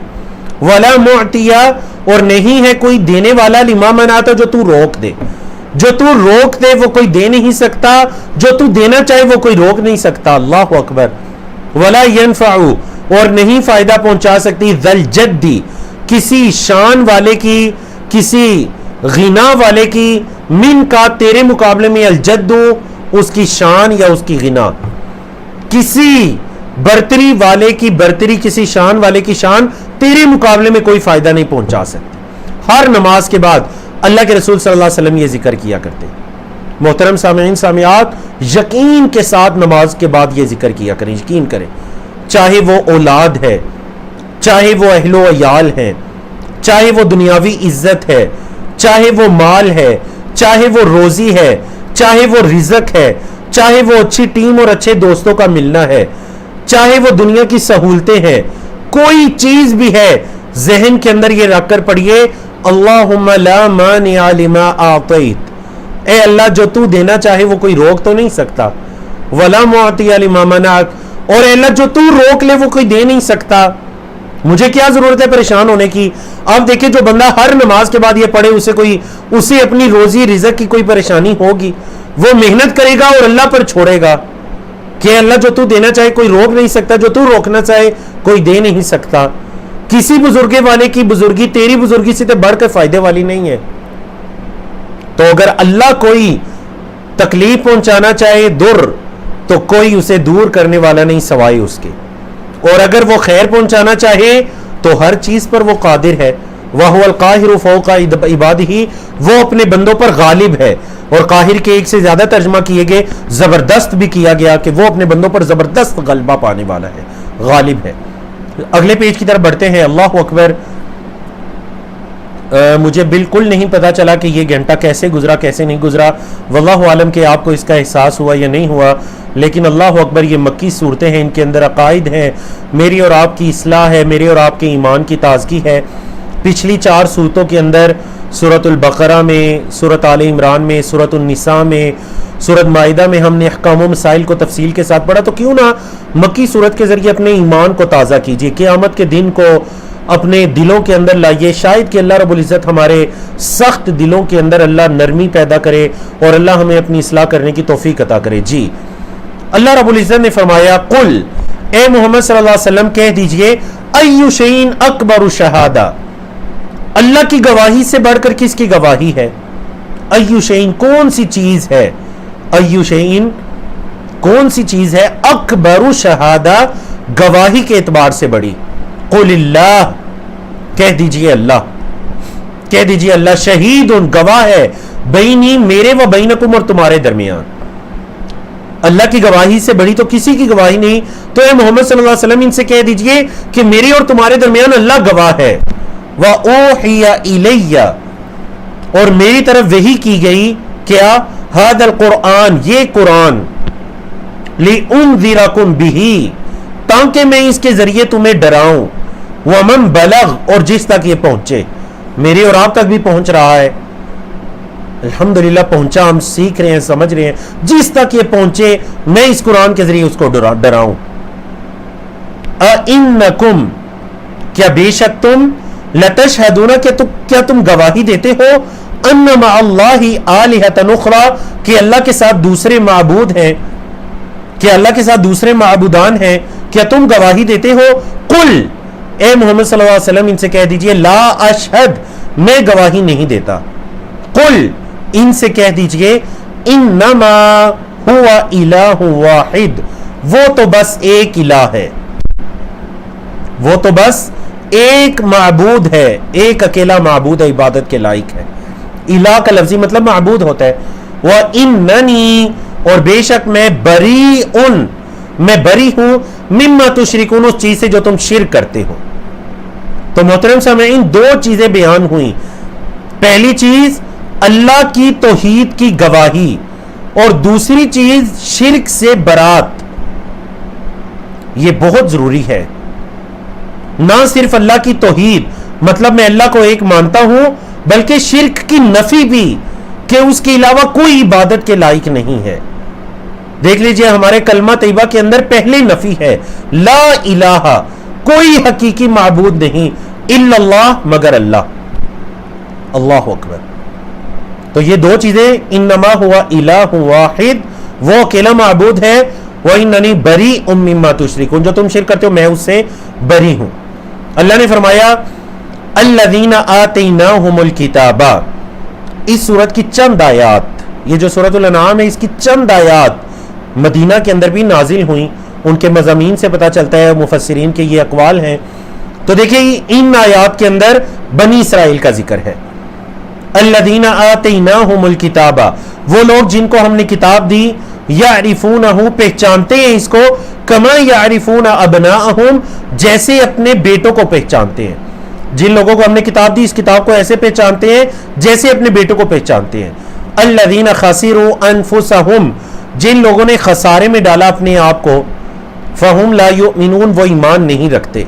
ولا معطی، اور نہیں ہے کوئی دینے والا، لما منعت، جو تو روک دے. جو تو روک دے وہ کوئی دے نہیں سکتا، جو تو دینا چاہے وہ کوئی روک نہیں سکتا. اللہ اکبر. ولا ينفع، اور نہیں فائدہ پہنچا سکتی، ذل جدی، کسی شان والے کی، کسی غنا والے کی، من کا تیرے مقابلے میں الجد اس کی شان یا اس کی غنا، کسی برتری والے کی برتری، کسی شان والے کی شان تیرے مقابلے میں کوئی فائدہ نہیں پہنچا سکتی. ہر نماز کے بعد اللہ کے رسول صلی اللہ علیہ وسلم یہ ذکر کیا کرتے. محترم سامعین سامعات، یقین کے ساتھ نماز کے بعد یہ ذکر کیا کریں، یقین کریں، چاہے وہ اولاد ہے، چاہے وہ اہل و عیال ہیں، چاہے وہ دنیاوی عزت ہے، چاہے وہ مال ہے، چاہے وہ روزی ہے، چاہے وہ رزق ہے، چاہے وہ اچھی ٹیم اور اچھے دوستوں کا ملنا ہے، چاہے وہ دنیا کی سہولتیں ہیں، کوئی چیز بھی ہے، ذہن کے اندر یہ رکھ کر پڑھیے، اللہم لا مانع لما اعطیت، اے اللہ جو تو دینا چاہے وہ کوئی روک تو نہیں سکتا، ولا معطی لما منعت، اور اے اللہ جو تو روک لے وہ کوئی دے نہیں سکتا، مجھے کیا ضرورت ہے پریشان ہونے کی. آپ دیکھیں جو بندہ ہر نماز کے بعد یہ پڑھے اسے اپنی روزی رزق کی کوئی پریشانی ہوگی، وہ محنت کرے گا اور اللہ پر چھوڑے گا کہ اللہ جو تو دینا چاہے کوئی روک نہیں سکتا، جو تو روکنا چاہے کوئی دے نہیں سکتا. کسی بزرگے والے کی بزرگی تیری بزرگی سے تو بڑھ کر فائدے والی نہیں ہے. تو اگر اللہ کوئی تکلیف پہنچانا چاہے در، تو کوئی اسے دور کرنے والا نہیں سوائے اس کے، اور اگر وہ خیر پہنچانا چاہے تو ہر چیز پر وہ قادر ہے. وَهُوَ الْقَاهِرُ فَوْقَ عِبَادِهِ، وہ اپنے بندوں پر غالب ہے. اور قاہر کے ایک سے زیادہ ترجمہ کیے گئے، زبردست بھی کیا گیا کہ وہ اپنے بندوں پر زبردست غلبہ پانے والا ہے، غالب ہے. اگلے پیج کی طرف بڑھتے ہیں. اللہ اکبر. مجھے بالکل نہیں پتا چلا کہ یہ گھنٹہ کیسے گزرا کیسے نہیں گزرا، واللہ عالم کہ آپ کو اس کا احساس ہوا یا نہیں ہوا، لیکن اللہ اکبر یہ مکی صورتیں ہیں، ان کے اندر عقائد ہیں، میری اور آپ کی اصلاح ہے، میرے اور آپ کے ایمان کی تازگی ہے. پچھلی 4 صورتوں کے اندر سورۃ البقرہ میں، سورۃ آل عمران میں، سورۃ النساء میں، سورۃ مائدہ میں ہم نے احکام و مسائل کو تفصیل کے ساتھ پڑھا. تو کیوں نہ مکی صورت کے ذریعے اپنے ایمان کو تازہ کیجیے، قیامت کے دن کو اپنے دلوں کے اندر لائیے. شاید کہ اللہ رب العزت ہمارے سخت دلوں کے اندر اللہ نرمی پیدا کرے اور اللہ ہمیں اپنی اصلاح کرنے کی توفیق عطا کرے. جی اللہ رب العزت نے فرمایا، قل، اے محمد صلی اللہ علیہ وسلم کہہ دیجئے، ای شیء اکبر شہادہ، اللہ کی گواہی سے بڑھ کر کس کی گواہی ہے؟ ای شیء کون سی چیز ہے؟ ای شیء کون سی چیز ہے؟ اکبر شہادہ گواہی کے اعتبار سے بڑی. قل اللہ، کہہ دیجئے اللہ، کہہ دیجئے اللہ شہید گواہ ہے، بینی میرے و بینکم اور تمہارے درمیان. اللہ کی گواہی سے بڑی تو کسی کی گواہی نہیں. تو اے محمد صلی اللہ علیہ وسلم ان سے کہہ دیجئے کہ میرے اور تمہارے درمیان اللہ گواہ ہے. وَأُوحِيَ إِلَيَّ، اور میری طرف وحی کی گئی، کیا؟ هَذَا الْقُرْآن، یہ قرآن، لِأُنذِرَكُمْ بِهِ، تاکہ میں اس کے ذریعے تمہیں ڈراؤں، وَمَنْ بَلَغْ، اور جس تک یہ پہنچے. میرے اور آپ تک بھی پہنچ رہا ہے، الحمدللہ پہنچا، ہم سیکھ رہے ہیں، سمجھ رہے ہیں. جس تک یہ پہنچے میں اس قرآن کے ذریعے اس کو ڈراؤں. اِنَّكُمْ، کیا بے شک تم، لَتَشْهَدُونَ، کیا تم گواہی دیتے ہو، أَنَّ مَعَ اللَّهِ آلِهَةً أُخْرَى، کہ اللہ کے ساتھ دوسرے معبود ہیں، کہ اللہ کے ساتھ دوسرے معبودان ہیں، کیا تم گواہی دیتے ہو؟ قل، اے محمد صلی اللہ علیہ وسلم ان سے کہہ دیجئے، لا اشہد، میں گواہی نہیں دیتا. قل، ان سے کہہ دیجئے، انما هو الہ واحد، وہ تو بس ایک الہ ہے، وہ تو بس ایک معبود ہے، ایک اکیلا معبود ہے، عبادت کے لائق ہے. الہ کا لفظی مطلب معبود ہوتا ہے. وَإِنَّنِي، اور بے شک میں بریئن، میں بری ہوں، مما تشرکون، اس چیز سے جو تم شرک کرتے ہو. تو محترم سامعین 2 چیزیں بیان ہوئیں. پہلی چیز اللہ کی توحید کی گواہی، اور دوسری چیز شرک سے برات. یہ بہت ضروری ہے. نہ صرف اللہ کی توحید، مطلب میں اللہ کو ایک مانتا ہوں، بلکہ شرک کی نفی بھی، کہ اس کے علاوہ کوئی عبادت کے لائق نہیں ہے. دیکھ لیجئے ہمارے کلمہ طیبہ کے اندر پہلے نفی ہے، لا الہ، کوئی حقیقی معبود نہیں، الا اللہ، مگر اللہ. اللہ اکبر. تو یہ 2 چیزیں، انما ہوا الہ واحد، وہ اکیلا معبود ہے، وَإِنَّنِي بَرِيءٌ مِّمَّا تُشْرِكُونَ، جو تم شرک کرتے ہو میں اس سے بری ہوں. اللہ نے فرمایا الذین آتیناہم الکتاب، اس سورت کی چند آیات، یہ جو سورۃ الانعام ہے اس کی چند آیات مدینہ کے اندر بھی نازل ہوئیں، ان کے مضامین سے پتہ چلتا ہے، مفسرین کے یہ اقوال ہیں. تو دیکھیں ان آیات کے اندر بنی اسرائیل کا ذکر ہے. الذین آتیناہم الکتاب، وہ لوگ جن کو ہم نے کتاب دی، یعرفونہ، پہچانتے ہیں اس کو، کما یعرفون ابناءہم، جیسے اپنے بیٹوں کو پہچانتے ہیں. جن لوگوں کو ہم نے کتاب دی اس کتاب کو ایسے پہچانتے ہیں جیسے اپنے بیٹوں کو پہچانتے ہیں. الذین خسروا انفسہم، جن لوگوں نے خسارے میں ڈالا اپنے آپ کو، فہم لا یؤمنون، وہ ایمان نہیں رکھتے،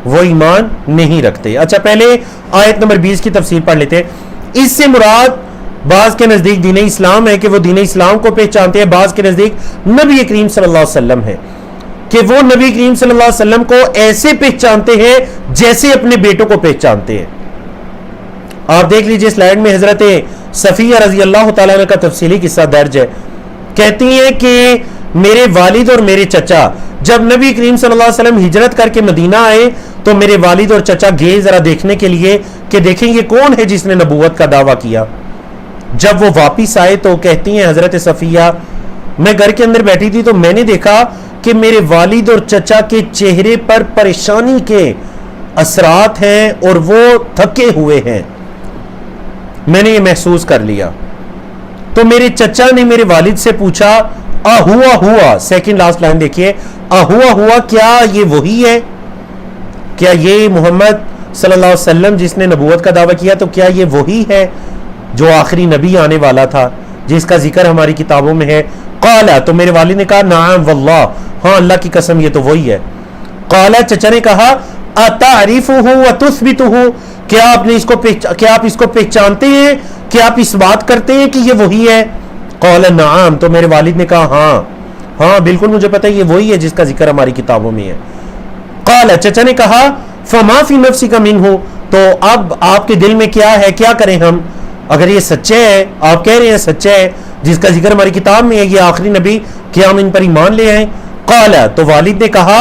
وہ ایمان نہیں رکھتے. اچھا پہلے آیت نمبر 20 کی تفسیر پڑھ لیتے ہیں. اس سے مراد بعض کے نزدیک دین اسلام ہے کہ وہ دین اسلام کو پہچانتے ہیں، بعض کے نزدیک نبی کریم صلی اللہ علیہ وسلم ہے کہ وہ نبی کریم صلی اللہ علیہ وسلم کو ایسے پہچانتے ہیں جیسے اپنے بیٹوں کو پہچانتے ہیں. آپ دیکھ لیجئے سلائیڈ میں حضرت صفیہ رضی اللہ تعالیٰ عنہ کا تفصیلی قصہ درج ہے. کہتی ہیں کہ میرے والد اور میرے چچا جب نبی کریم صلی اللہ علیہ وسلم ہجرت کر کے مدینہ آئے تو میرے والد اور چچا گئے ذرا دیکھنے کے لیے کہ دیکھیں یہ کون ہے جس نے نبوت کا دعویٰ کیا. جب وہ واپس آئے تو کہتی ہیں حضرت صفیہ، میں گھر کے اندر بیٹھی تھی تو میں نے دیکھا کہ میرے والد اور چچا کے چہرے پر پریشانی کے اثرات ہیں اور وہ تھکے ہوئے ہیں، میں نے یہ محسوس کر لیا. تو میرے چچا نے میرے والد سے پوچھا ہوا، سیکنڈ لاسٹ لائن دیکھیے، ہوا کیا یہ وہی ہے؟ کیا یہ محمد صلی اللہ علیہ وسلم جس نے نبوت کا دعویٰ کیا تو کیا یہ وہی ہے جو آخری نبی آنے والا تھا جس کا ذکر ہماری کتابوں میں ہے؟ قال، تو میرے والد نے کہا نعم واللہ، ہاں اللہ کی قسم یہ تو وہی ہے. قال، چچا نے کہا اتعرفہ وتثبتہ، کیا آپ اس کو پہچانتے ہیں، کیا آپ اس بات کرتے ہیں کہ یہ وہی ہے؟ قال نعم، تو میرے والد نے کہا ہاں بالکل مجھے پتہ ہے یہ وہی ہے جس کا ذکر ہماری کتابوں میں ہے. قال، چچا نے کہا فما فی نفسک منہ، تو اب آپ کے دل میں کیا ہے، کیا کریں ہم؟ اگر یہ سچے ہے، آپ کہہ رہے ہیں سچے ہے جس کا ذکر ہماری کتاب میں ہے، یہ آخری نبی، کیا ہم ان پر ایمان لے آئیں؟ قال، تو والد نے کہا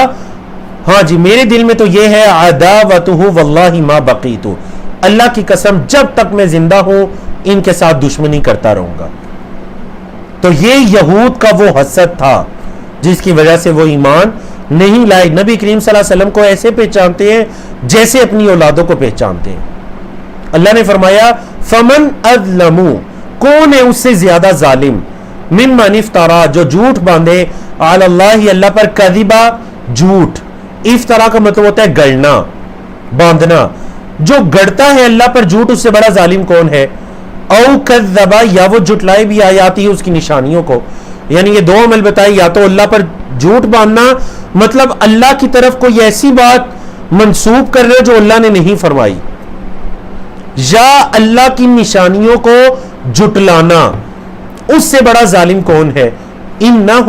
ہاں جی میرے دل میں تو یہ ہے، عداوتہ واللہ ما بقیت، اللہ کی قسم جب تک میں زندہ ہوں ان کے ساتھ دشمنی کرتا رہوں گا. تو یہ یہود کا وہ حسد تھا جس کی وجہ سے وہ ایمان نہیں لائے. نبی کریم صلی اللہ علیہ وسلم کو ایسے پہچانتے ہیں جیسے اپنی اولادوں کو پہچانتے ہیں. اللہ نے فرمایا فمن اظلم، کون ہے اس سے زیادہ ظالم، ممن افترا، جو جھوٹ باندھے، علی اللہ، اللہ پر، کذبا، جھوٹ. افترا کا مطلب ہوتا ہے گڑنا، باندھنا. جو گڑتا ہے اللہ پر جھوٹ اس سے بڑا ظالم کون ہے؟ او کذبا، یا وہ جھٹلائے بھی آیاتی اس کی نشانیوں کو. یعنی یہ دو عمل بتائے، یا تو اللہ پر جھوٹ باندھنا، مطلب اللہ کی طرف کوئی ایسی بات منسوب کر رہے جو اللہ نے نہیں فرمائی، یا اللہ کی نشانیوں کو جھٹلانا. اس سے بڑا ظالم کون ہے؟ انہ،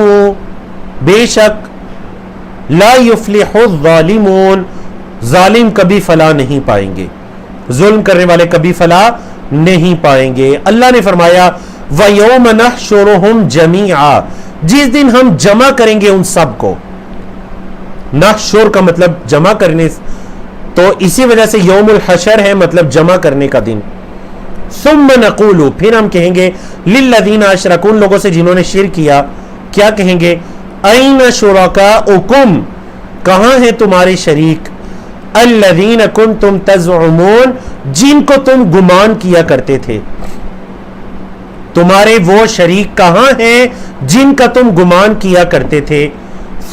بے شک، لا یفلح الظالمون، ظالم کبھی فلاح نہیں پائیں گے، ظلم کرنے والے کبھی فلاح نہیں پائیں گے. اللہ نے فرمایا وَيَوْمَ نَحْشُرُهُمْ جَمِيعًا، جس دن ہم جمع کریں گے ان سب کو. نحشر کا مطلب جمع کرنے، تو اسی وجہ سے یوم الحشر ہے، مطلب جمع کرنے کا دن. ثم نقول، پھر ہم کہیں گے، للذین اشرکوا، ان لوگوں سے جنہوں نے شرک کیا، کیا کہیں گے؟ این شرکاؤکم، کہاں ہیں تمہارے شریک؟ الذین کنتم تزعمون، جن کو تم گمان کیا کرتے تھے. تمہارے وہ شریک کہاں ہیں جن کا تم گمان کیا کرتے تھے.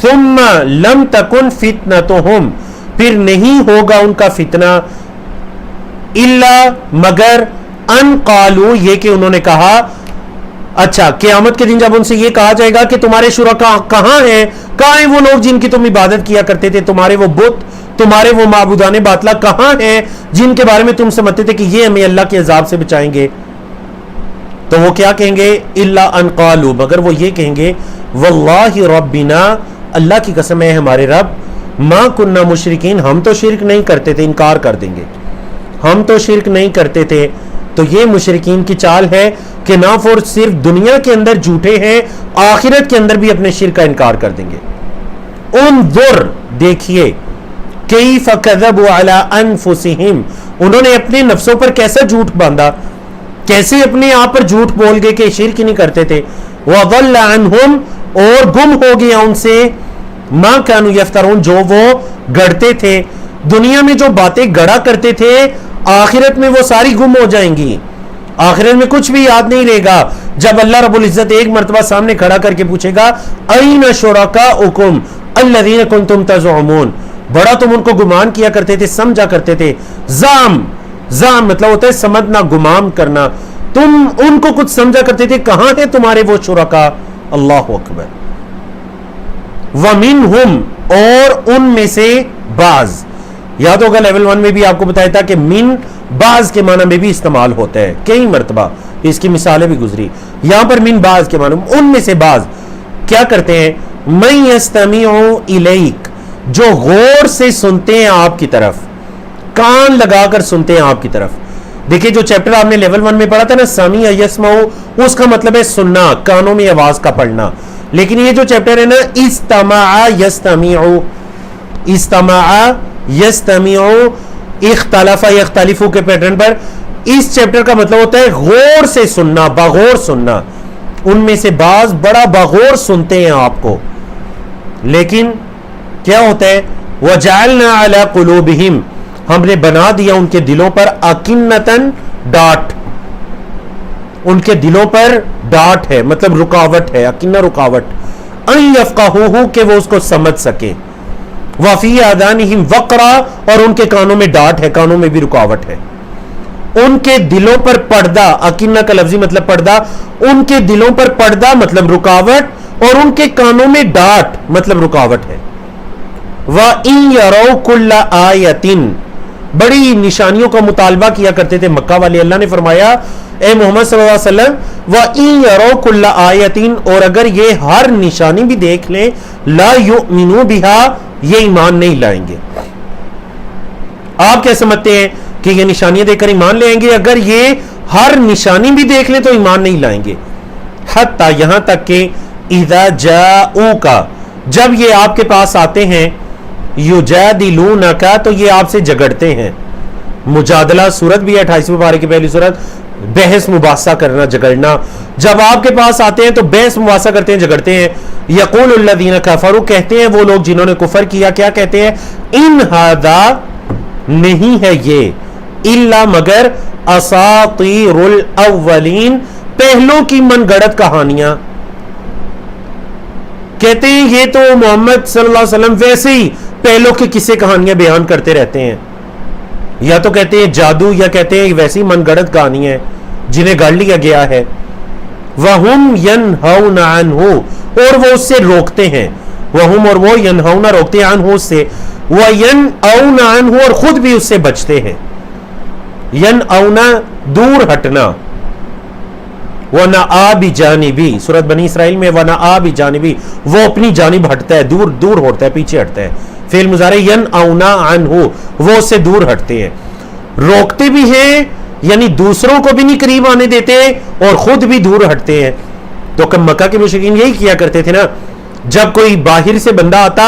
ثم لم تکن فتنتہم، پھر نہیں ہوگا ان کا فتنہ، الا، مگر، ان قالو، یہ کہ انہوں نے کہا. اچھا قیامت کے دن جب ان سے یہ کہا جائے گا کہ تمہارے شرکاء کہاں ہیں وہ لوگ جن کی تم عبادت کیا کرتے تھے، تمہارے وہ بت، تمہارے وہ معبودان باطلہ کہاں ہیں جن کے بارے میں تم سمجھتے تھے کہ یہ ہمیں اللہ کے عذاب سے بچائیں گے؟ تو وہ کیا کہیں گے؟ الا ان قالو، مگر وہ یہ کہیں گے واللہ ربنا، اللہ کی قسم ہے ہمارے رب، ما کننا مشرکین، ہم تو شرک نہیں کرتے تھے. انکار کر دیں گے، ہم تو شرک نہیں کرتے تھے. تو یہ مشرکین کی چال ہے کہ نہ وہ صرف دنیا کے اندر جھوٹے ہیں، آخرت کے اندر بھی اپنے شرک کا انکار کر دیں گے. انظر، دیکھیے کیف کذبوا علی انفسہم، انہوں نے اپنے نفسوں پر کیسا جھوٹ باندھا، کیسے اپنے آپ پر جھوٹ بول گئے کہ شرک نہیں کرتے تھے. وضل عنہم، اور گم ہو گیا ان سے، ما کانوا یفترون، جو وہ گڑتے تھے. دنیا میں جو باتیں گڑا کرتے تھے آخرت میں وہ ساری گم ہو جائیں گی، آخرت میں کچھ بھی یاد نہیں رہے گا. جب اللہ رب العزت ایک مرتبہ سامنے کھڑا کر کے پوچھے گا این شرکاؤکم الذین کنتم تزعمون، بڑا تم ان کو گمان کیا کرتے تھے، سمجھا کرتے تھے. زام مطلب ہوتا ہے سمجھنا، گمان کرنا. تم ان کو کچھ سمجھا کرتے تھے، کہاں ہیں تمہارے وہ شرکا؟ اللہ اکبر. ومنہم، اور ان میں سے بعض، یاد ہوگا لیول 1 میں بھی آپ کو بتایا تھا کہ من بعض کے معنی میں بھی استعمال ہوتا ہے کئی مرتبہ، اس کی مثالیں بھی گزری. یہاں پر من بعض کے معنی، ان میں سے بعض کیا کرتے ہیں؟ من یستمع الیک، جو غور سے سنتے ہیں آپ کی طرف، کان لگا کر سنتے ہیں آپ کی طرف. دیکھیں جو چیپٹر آپ نے لیول 1 میں پڑھا تھا نا، سمیع یسمع، اس کا مطلب ہے سننا، کانوں میں آواز کا پڑھنا. لیکن یہ جو چیپٹر ہے نا، استمع یستمع، اختلف یختلف کے پیٹرن پر، اس چیپٹر کا مطلب ہوتا ہے غور سے سننا، بغور سننا. ان میں سے بعض بڑا بغور سنتے ہیں آپ کو، لیکن کیا ہوتا ہے؟ وَجَعَلْنَا عَلَىٰ قُلُوبِهِمْ، ہم نے بنا دیا ان کے دلوں پر اکنتن، ڈاٹ، ان کے دلوں پر ڈاٹ ہے، مطلب رکاوٹ ہے، اکنہ رکاوٹ، ان یفقہوہ، کہ وہ اس کو سمجھ سکے. وفی آذانہم وقرا، اور ان کے کانوں میں ڈاٹ ہے، کانوں میں بھی رکاوٹ ہے. ان کے دلوں پر پردہ، اکنہ کا لفظی مطلب پردہ، ان کے دلوں پر پردہ مطلب رکاوٹ، اور ان کے کانوں میں ڈاٹ مطلب رکاوٹ ہے. وَإِن يَرَوْا كُلَّ آیَةٍ، بڑی نشانیوں کا مطالبہ کیا کرتے تھے مکہ والے. اللہ نے فرمایا اے محمد صلی اللہ علیہ وسلم، وَإِن يَرَوْا كُلَّ آیَةٍ، اور اگر یہ ہر نشانی بھی دیکھ لیں، لَا يُؤْمِنُوا بِهَا، یہ ایمان نہیں لائیں گے. آپ کیا سمجھتے ہیں کہ یہ نشانیاں دیکھ کر ایمان لے آئیں گے؟ اگر یہ ہر نشانی بھی دیکھ لیں تو ایمان نہیں لائیں گے. حتی، یہاں تک کہ اذا جاؤک، جب یہ آپ کے پاس آتے ہیں، یجادلونک، تو یہ آپ سے جھگڑتے ہیں. مجادلہ سورت بھی ہے 28ویں پارے کی پہلی سورت، بحث مباحثہ کرنا، جھگڑنا. جب آپ کے پاس آتے ہیں تو بحث مباحثہ کرتے ہیں، جھگڑتے ہیں. یقول الذین کفروا، کہتے ہیں وہ لوگ جنہوں نے کفر کیا، کیا کہتے ہیں؟ ان ھذا، نہیں ہے یہ، الا مگر اساطیر الاولین، پہلوں کی من گڑت کہانیاں. کہتے ہیں یہ تو محمد صلی اللہ علیہ وسلم ویسے ہی پہلوں کی قصے کہانیاں بیان کرتے رہتے ہیں. یا تو کہتے ہیں جادو، یا کہتے ہیں ویسی من گڑت کہانیاں جنہیں گڑ لیا گیا ہے. وَهُمْ يَنْهَوْنَ عَنْهُ، اور وہ اس سے روکتے ہیں. وَهُمْ، اور وہ يَنْهَوْنَ روکتے ہیں، عَنْهُ اس سے. وَيَنْأَوْنَ عَنْهُ، اور خود بھی اس سے بچتے ہیں. يَنْأَوْنَ، دور ہٹنا. وَنَأَى بِجَانِبِهِ، سورۃ بنی اسرائیل میں وَنَأَى بِجَانِبِهِ، وہ اپنی جانب ہٹتا ہے، دور ہوتا ہے، پیچھے ہٹتا ہے. فعل مضارع يَنْأَوْنَ عَنْهُ، وہ اس سے دور ہٹتے ہیں. روکتے بھی ہیں، یعنی دوسروں کو بھی نہیں قریب آنے دیتے اور خود بھی دور ہٹتے ہیں. تو مکہ کے مشرکین یہی کیا کرتے تھے نا، جب کوئی باہر سے بندہ آتا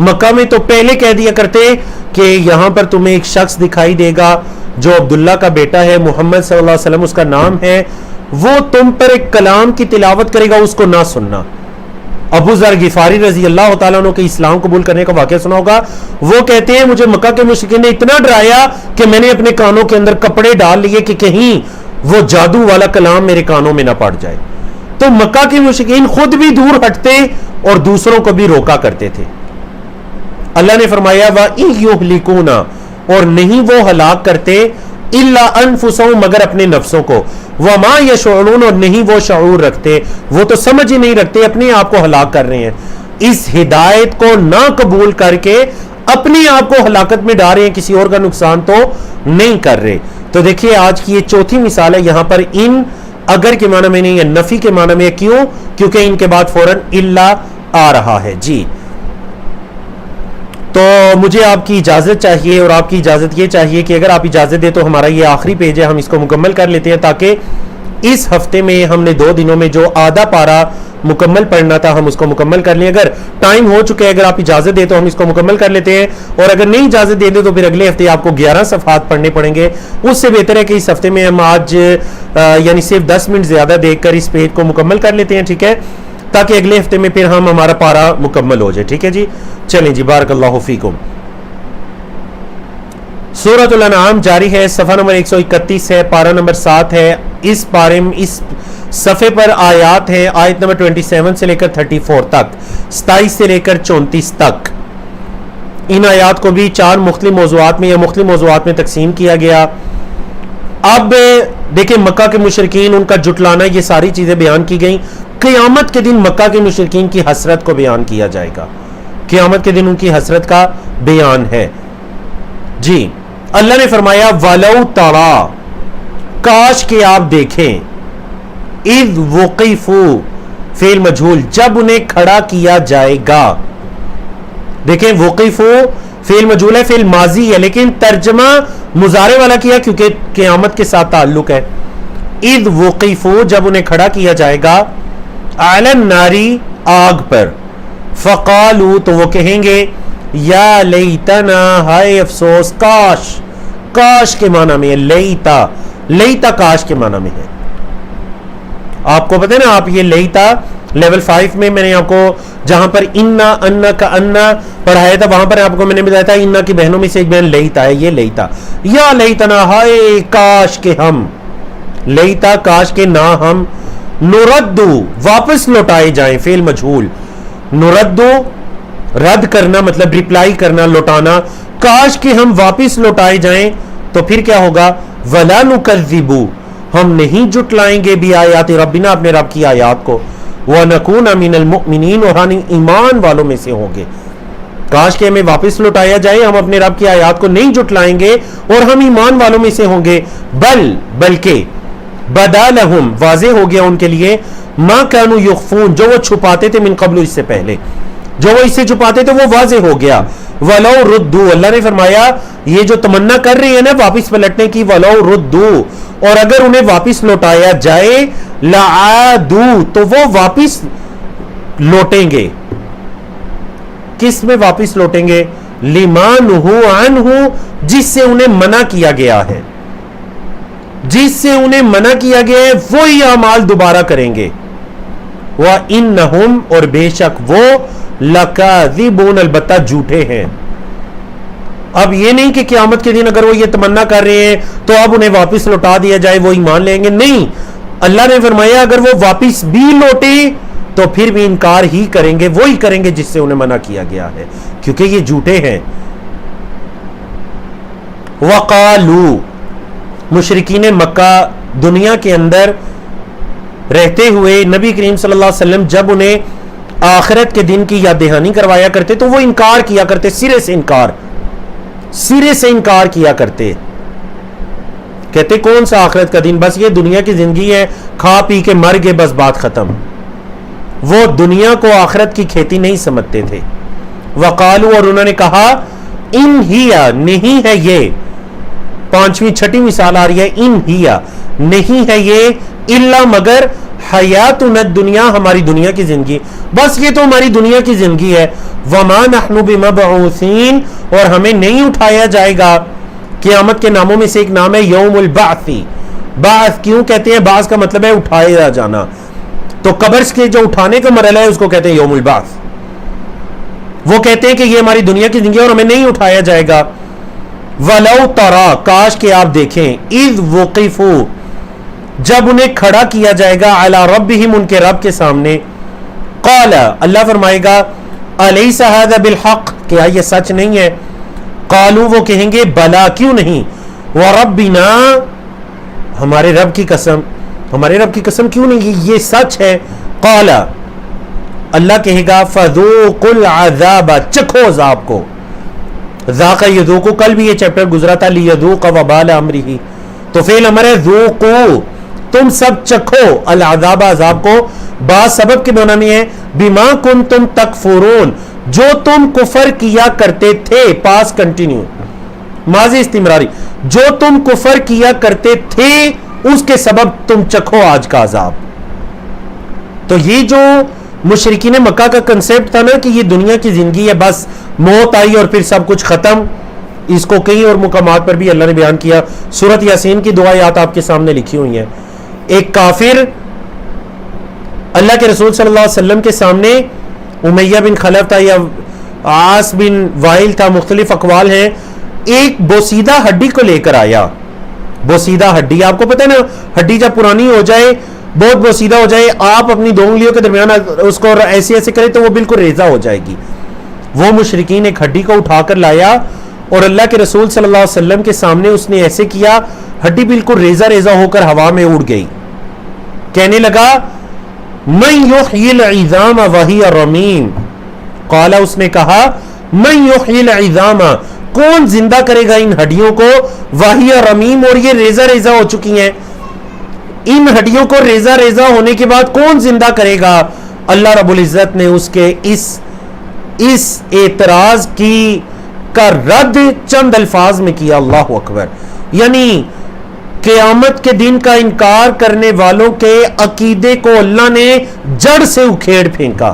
مکہ میں تو پہلے کہہ دیا کرتے کہ یہاں پر تمہیں ایک شخص دکھائی دے گا جو عبداللہ کا بیٹا ہے، محمد صلی اللہ علیہ وسلم اس کا نام ہے، وہ تم پر ایک کلام کی تلاوت کرے گا، اس کو نہ سننا. ابو ذر غفاری رضی اللہ تعالیٰ عنہ کے اسلام قبول کرنے کا واقعہ سنا ہوگا. وہ کہتے ہیں مجھے مکہ کے مشرکین نے اتنا ڈرایا کہ میں نے اپنے کانوں کے اندر کپڑے ڈال لیے کہ کہیں وہ جادو والا کلام میرے کانوں میں نہ پڑ جائے. تو مکہ کے مشرکین خود بھی دور ہٹتے اور دوسروں کو بھی روکا کرتے تھے. اللہ نے فرمایا وَإِن يُهْلِكُونَ، اور نہیں وہ ہلاک کرتے، الا انفسهم، مگر اپنے نفسوں کو، وما یشعرون، اور نہیں وہ شعور رکھتے، وہ تو سمجھ ہی نہیں رکھتے، اپنے آپ کو ہلاک کر رہے ہیں. اس ہدایت کو نہ قبول کر کے اپنے آپ کو ہلاکت میں ڈال رہے ہیں، کسی اور کا نقصان تو نہیں کر رہے. تو دیکھیے آج کی یہ چوتھی مثال ہے. یہاں پر ان اگر کے معنی میں نہیں ہے، نفی کے معنی میں. کیوں؟ کیونکہ ان کے بعد فوراً الا آ رہا ہے. جی تو مجھے آپ کی اجازت چاہیے، اور آپ کی اجازت یہ چاہیے کہ اگر آپ اجازت دیں تو ہمارا یہ آخری پیج ہے، ہم اس کو مکمل کر لیتے ہیں، تاکہ اس ہفتے میں ہم نے 2 دنوں میں جو آدھا پارا مکمل پڑھنا تھا ہم اس کو مکمل کر لیں. اگر ٹائم ہو چکے, اگر آپ اجازت دے تو ہم اس کو مکمل کر لیتے ہیں, اور اگر نہیں اجازت دے دے تو پھر اگلے ہفتے آپ کو 11 صفحات پڑھنے پڑیں گے. اس سے بہتر ہے کہ اس ہفتے میں ہم آج یعنی صرف 10 منٹ زیادہ دیکھ کر اس پیج کو مکمل کر لیتے ہیں, ٹھیک ہے, تاکہ اگلے ہفتے میں پھر ہمارا پارا مکمل ہو جائے. ٹھیک ہے جی, چلیں جی, بارک اللہ فیکم. سورۃ الانعام جاری ہے, صفحہ نمبر 131 ہے, پارہ نمبر 7 ہے. اس پارے میں اس صفحے پر آیات ہیں, آیت نمبر 27 سے لے کر 34 تک, 27 سے لے کر 34 تک. ان آیات کو بھی 4 مختلف موضوعات میں یا مختلف موضوعات میں تقسیم کیا گیا. اب دیکھیں مکہ کے مشرکین, ان کا جھٹلانا, یہ ساری چیزیں بیان کی گئیں. قیامت کے دن مکہ کے مشرکین کی حسرت کو بیان کیا جائے گا. قیامت کے دن ان کی حسرت کا بیان ہے جی. اللہ نے فرمایا وَلَوْ تَرَا, کاش کہ آپ دیکھیں, اِذْ وُقِفُوا فعل مجہول, جب انہیں کھڑا کیا جائے گا. دیکھیں وقفوا فعل مجہول ہے, فعل ماضی ہے, لیکن ترجمہ مضارع والا کیا کیونکہ قیامت کے ساتھ تعلق ہے. اِذْ وُقِفُوا, جب انہیں کھڑا کیا جائے گا, عَلَى النَّارِ, آگ پر, فَقَالُوا, تو وہ کہیں گے, یا لیتنا, ہائے افسوس, کاش, کاش کے معنی میں ہے, لیتا, لیتا کاش کے معنی میں ہے. آپ کو پتہ ہے نا, آپ یہ لیتا لیول 5 میں نے آپ کو جہاں پر انا, انا کا انا پڑھایا تھا, وہاں پر آپ کو میں نے بتایا تھا انا کی بہنوں میں سے ایک بہن لیتا ہے, یہ لیتا, یا لیتنا, ہائے کاش کے ہم, لیتا کاش کے نہ ہم, نردو, واپس لوٹائے جائیں, فعل مجہول, نردو رد کرنا مطلب ریپلائی کرنا, لوٹانا, کاش کہ ہم واپس لوٹائے جائیں, تو پھر کیا ہوگا, وَلَا نُكَذِّبُ, ہم نہیں جھٹلائیں گے بِآیاتِ رَبِّنَا, اپنے رب کی آیات کو, وَنَكُونَ مِنَ الْمُؤْمِنِينَ, اور ہم ایمان والوں میں سے ہوں گے. کاش کہ ہمیں واپس لوٹایا جائے, ہم اپنے رب کی آیات کو نہیں جھٹلائیں گے اور ہم ایمان والوں میں سے ہوں گے. بلکہ بَدَا لَهُمْ, واضح ہو گیا ان کے لیے, مَا كَانُوا يُخْفُونَ, جو وہ چھپاتے تھے, من قبل, اس سے پہلے جو وہ اس سے چھپاتے تھے وہ واضح ہو گیا. وَلَوْ رُدُّوا, اللہ نے فرمایا یہ جو تمنا کر رہی ہے نا واپس پلٹنے کی, وَلَوْ رُدُّوا, اور اگر انہیں واپس لوٹایا جائے, لَعَادُوا, تو وہ واپس لوٹیں گے. کس میں واپس لوٹیں گے, لِمَا نُهُوا عَنْهُ, جس سے انہیں منع کیا گیا ہے, جس سے انہیں منع کیا گیا ہے وہی اعمال دوبارہ کریں گے. وَإِنَّهُمْ, اور بے شک وہ, لَكَاذِبُونَ, البتہ جھوٹے ہیں. اب یہ نہیں کہ قیامت کے دن اگر وہ یہ تمنا کر رہے ہیں تو اب انہیں واپس لوٹا دیا جائے, وہ ایمان لیں گے, نہیں. اللہ نے فرمایا اگر وہ واپس بھی لوٹے تو پھر بھی انکار ہی کریں گے, وہی کریں گے جس سے انہیں منع کیا گیا ہے, کیونکہ یہ جھوٹے ہیں. وَقَالُوا, مشرکین مکہ دنیا کے اندر رہتے ہوئے نبی کریم صلی اللہ علیہ وسلم جب انہیں آخرت کے دن کی یاد دہانی کروایا کرتے تو وہ انکار کیا کرتے, سرے سے انکار کیا کرتے. کہتے کون سا آخرت کا دن, بس یہ دنیا کی زندگی ہے, کھا پی کے مر گئے, بس بات ختم. وہ دنیا کو آخرت کی کھیتی نہیں سمجھتے تھے. وقالو, اور انہوں نے کہا, ان ہیا, نہیں ہے یہ, 5ویں 6ٹھی مثال آ رہی ہے, ان ہیا, نہیں ہے یہ, الا مگر, حیاتنا الدنیا, ہماری دنیا کی زندگی, بس یہ تو ہماری دنیا کی زندگی ہے. وما نحن بمبعوثین, اور ہمیں نہیں اٹھایا جائے گا. قیامت کے ناموں میں سے ایک نام ہے یوم البعث. بعث کیوں کہتے ہیں, بعث کا مطلب ہے اٹھایا جانا, تو قبر کے جو اٹھانے کا مرحلہ ہے اس کو کہتے ہیں یوم البعث. وہ کہتے ہیں کہ یہ ہماری دنیا کی زندگی اور ہمیں نہیں اٹھایا جائے گا. وَلَوْ تَرَا, کاش کہ آپ دیکھیں, اِذْ وُقِفُوا, جب انہیں کھڑا کیا جائے گا, علی ربہم, ان کے رب کے سامنے, قال, اللہ فرمائے گا, الیس ھذا بالحق, کیا یہ سچ نہیں ہے. قالوا, وہ کہیں گے, بلا, کیوں نہیں, وربنا, ہمارے رب کی قسم, ہمارے رب کی قسم کیوں نہیں, یہ سچ ہے. قال, اللہ کہے گا, فذوقوا العذاب, چکھو عذاب کو. ذاق یذوق, کل بھی یہ چیپٹر گزرا تھا, لیذوق وبال امرہ, تو فعل امر ہے, ذوقوا, تم سب چکھو, العذاب, عذاب کو, با سبب کے معنی میں ہے, بما کنتم تکفرون, جو تم کفر کیا کرتے تھے, پاس کنٹینیو, ماضی استمراری, جو تم کفر کیا کرتے تھے اس کے سبب تم چکھو آج کا عذاب. تو یہ جو مشرکین مکہ کا کنسیپٹ تھا نا کہ یہ دنیا کی زندگی ہے، بس موت آئی اور پھر سب کچھ ختم، اس کو کئی اور مقامات پر بھی اللہ نے بیان کیا. سورۃ یاسین کی دو آیات آپ کے سامنے لکھی ہوئی ہیں. ایک کافر اللہ کے رسول صلی اللہ علیہ وسلم کے سامنے، امیہ بن خلف تھا یا عاص بن وائل تھا، مختلف اقوال ہیں، ایک بوسیدہ ہڈی کو لے کر آیا. بوسیدہ ہڈی، آپ کو پتہ ہے نا ہڈی جب پرانی ہو جائے، بہت بوسیدہ ہو جائے، آپ اپنی دو انگلیوں کے درمیان اس کو ایسے ایسے کریں تو وہ بالکل ریزہ ہو جائے گی. وہ مشرکین ایک ہڈی کو اٹھا کر لایا اور اللہ کے رسول صلی اللہ علیہ وسلم کے سامنے اس نے ایسے کیا، ہڈی بالکل ریزہ ریزہ ہو کر ہوا میں اڑ گئی. کہنے لگا من یحیی العظام وہی رمیم، قال، اس نے کہا من یحیی العظام، کون زندہ کرے گا ان ہڈیوں کو، وہی رمیم، اور یہ ریزہ ریزہ ہو چکی ہیں. ان ہڈیوں کو ریزہ ریزہ ہونے کے بعد کون زندہ کرے گا؟ اللہ رب العزت نے اس کے اس اعتراض کا رد چند الفاظ میں کیا. اللہ اکبر. یعنی قیامت کے دن کا انکار کرنے والوں کے عقیدے کو اللہ نے جڑ سے اکھیڑ پھینکا.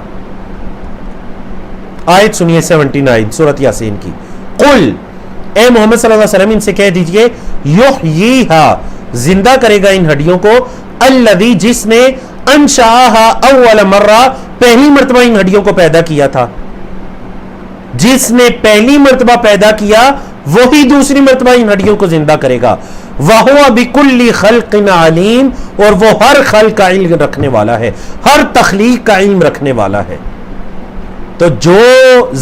آیت سنیے 79 سورۃ یاسین کی. قل، اے محمد صلی اللہ علیہ وسلم ان سے کہہ دیجئے، یحییہا، زندہ کرے گا ان ہڈیوں کو، الذی، جس نے انشاہا اول مرہ، پہلی مرتبہ ان ہڈیوں کو پیدا کیا تھا. جس نے پہلی مرتبہ پیدا کیا وہی دوسری مرتبہ ان ہڈیوں کو زندہ کرے گا. وَهُوَ بِكُلِّ خَلْقٍ عَلِيمٌ، اور وہ ہر خلق کا علم رکھنے والا ہے، ہر تخلیق کا علم رکھنے والا ہے. تو جو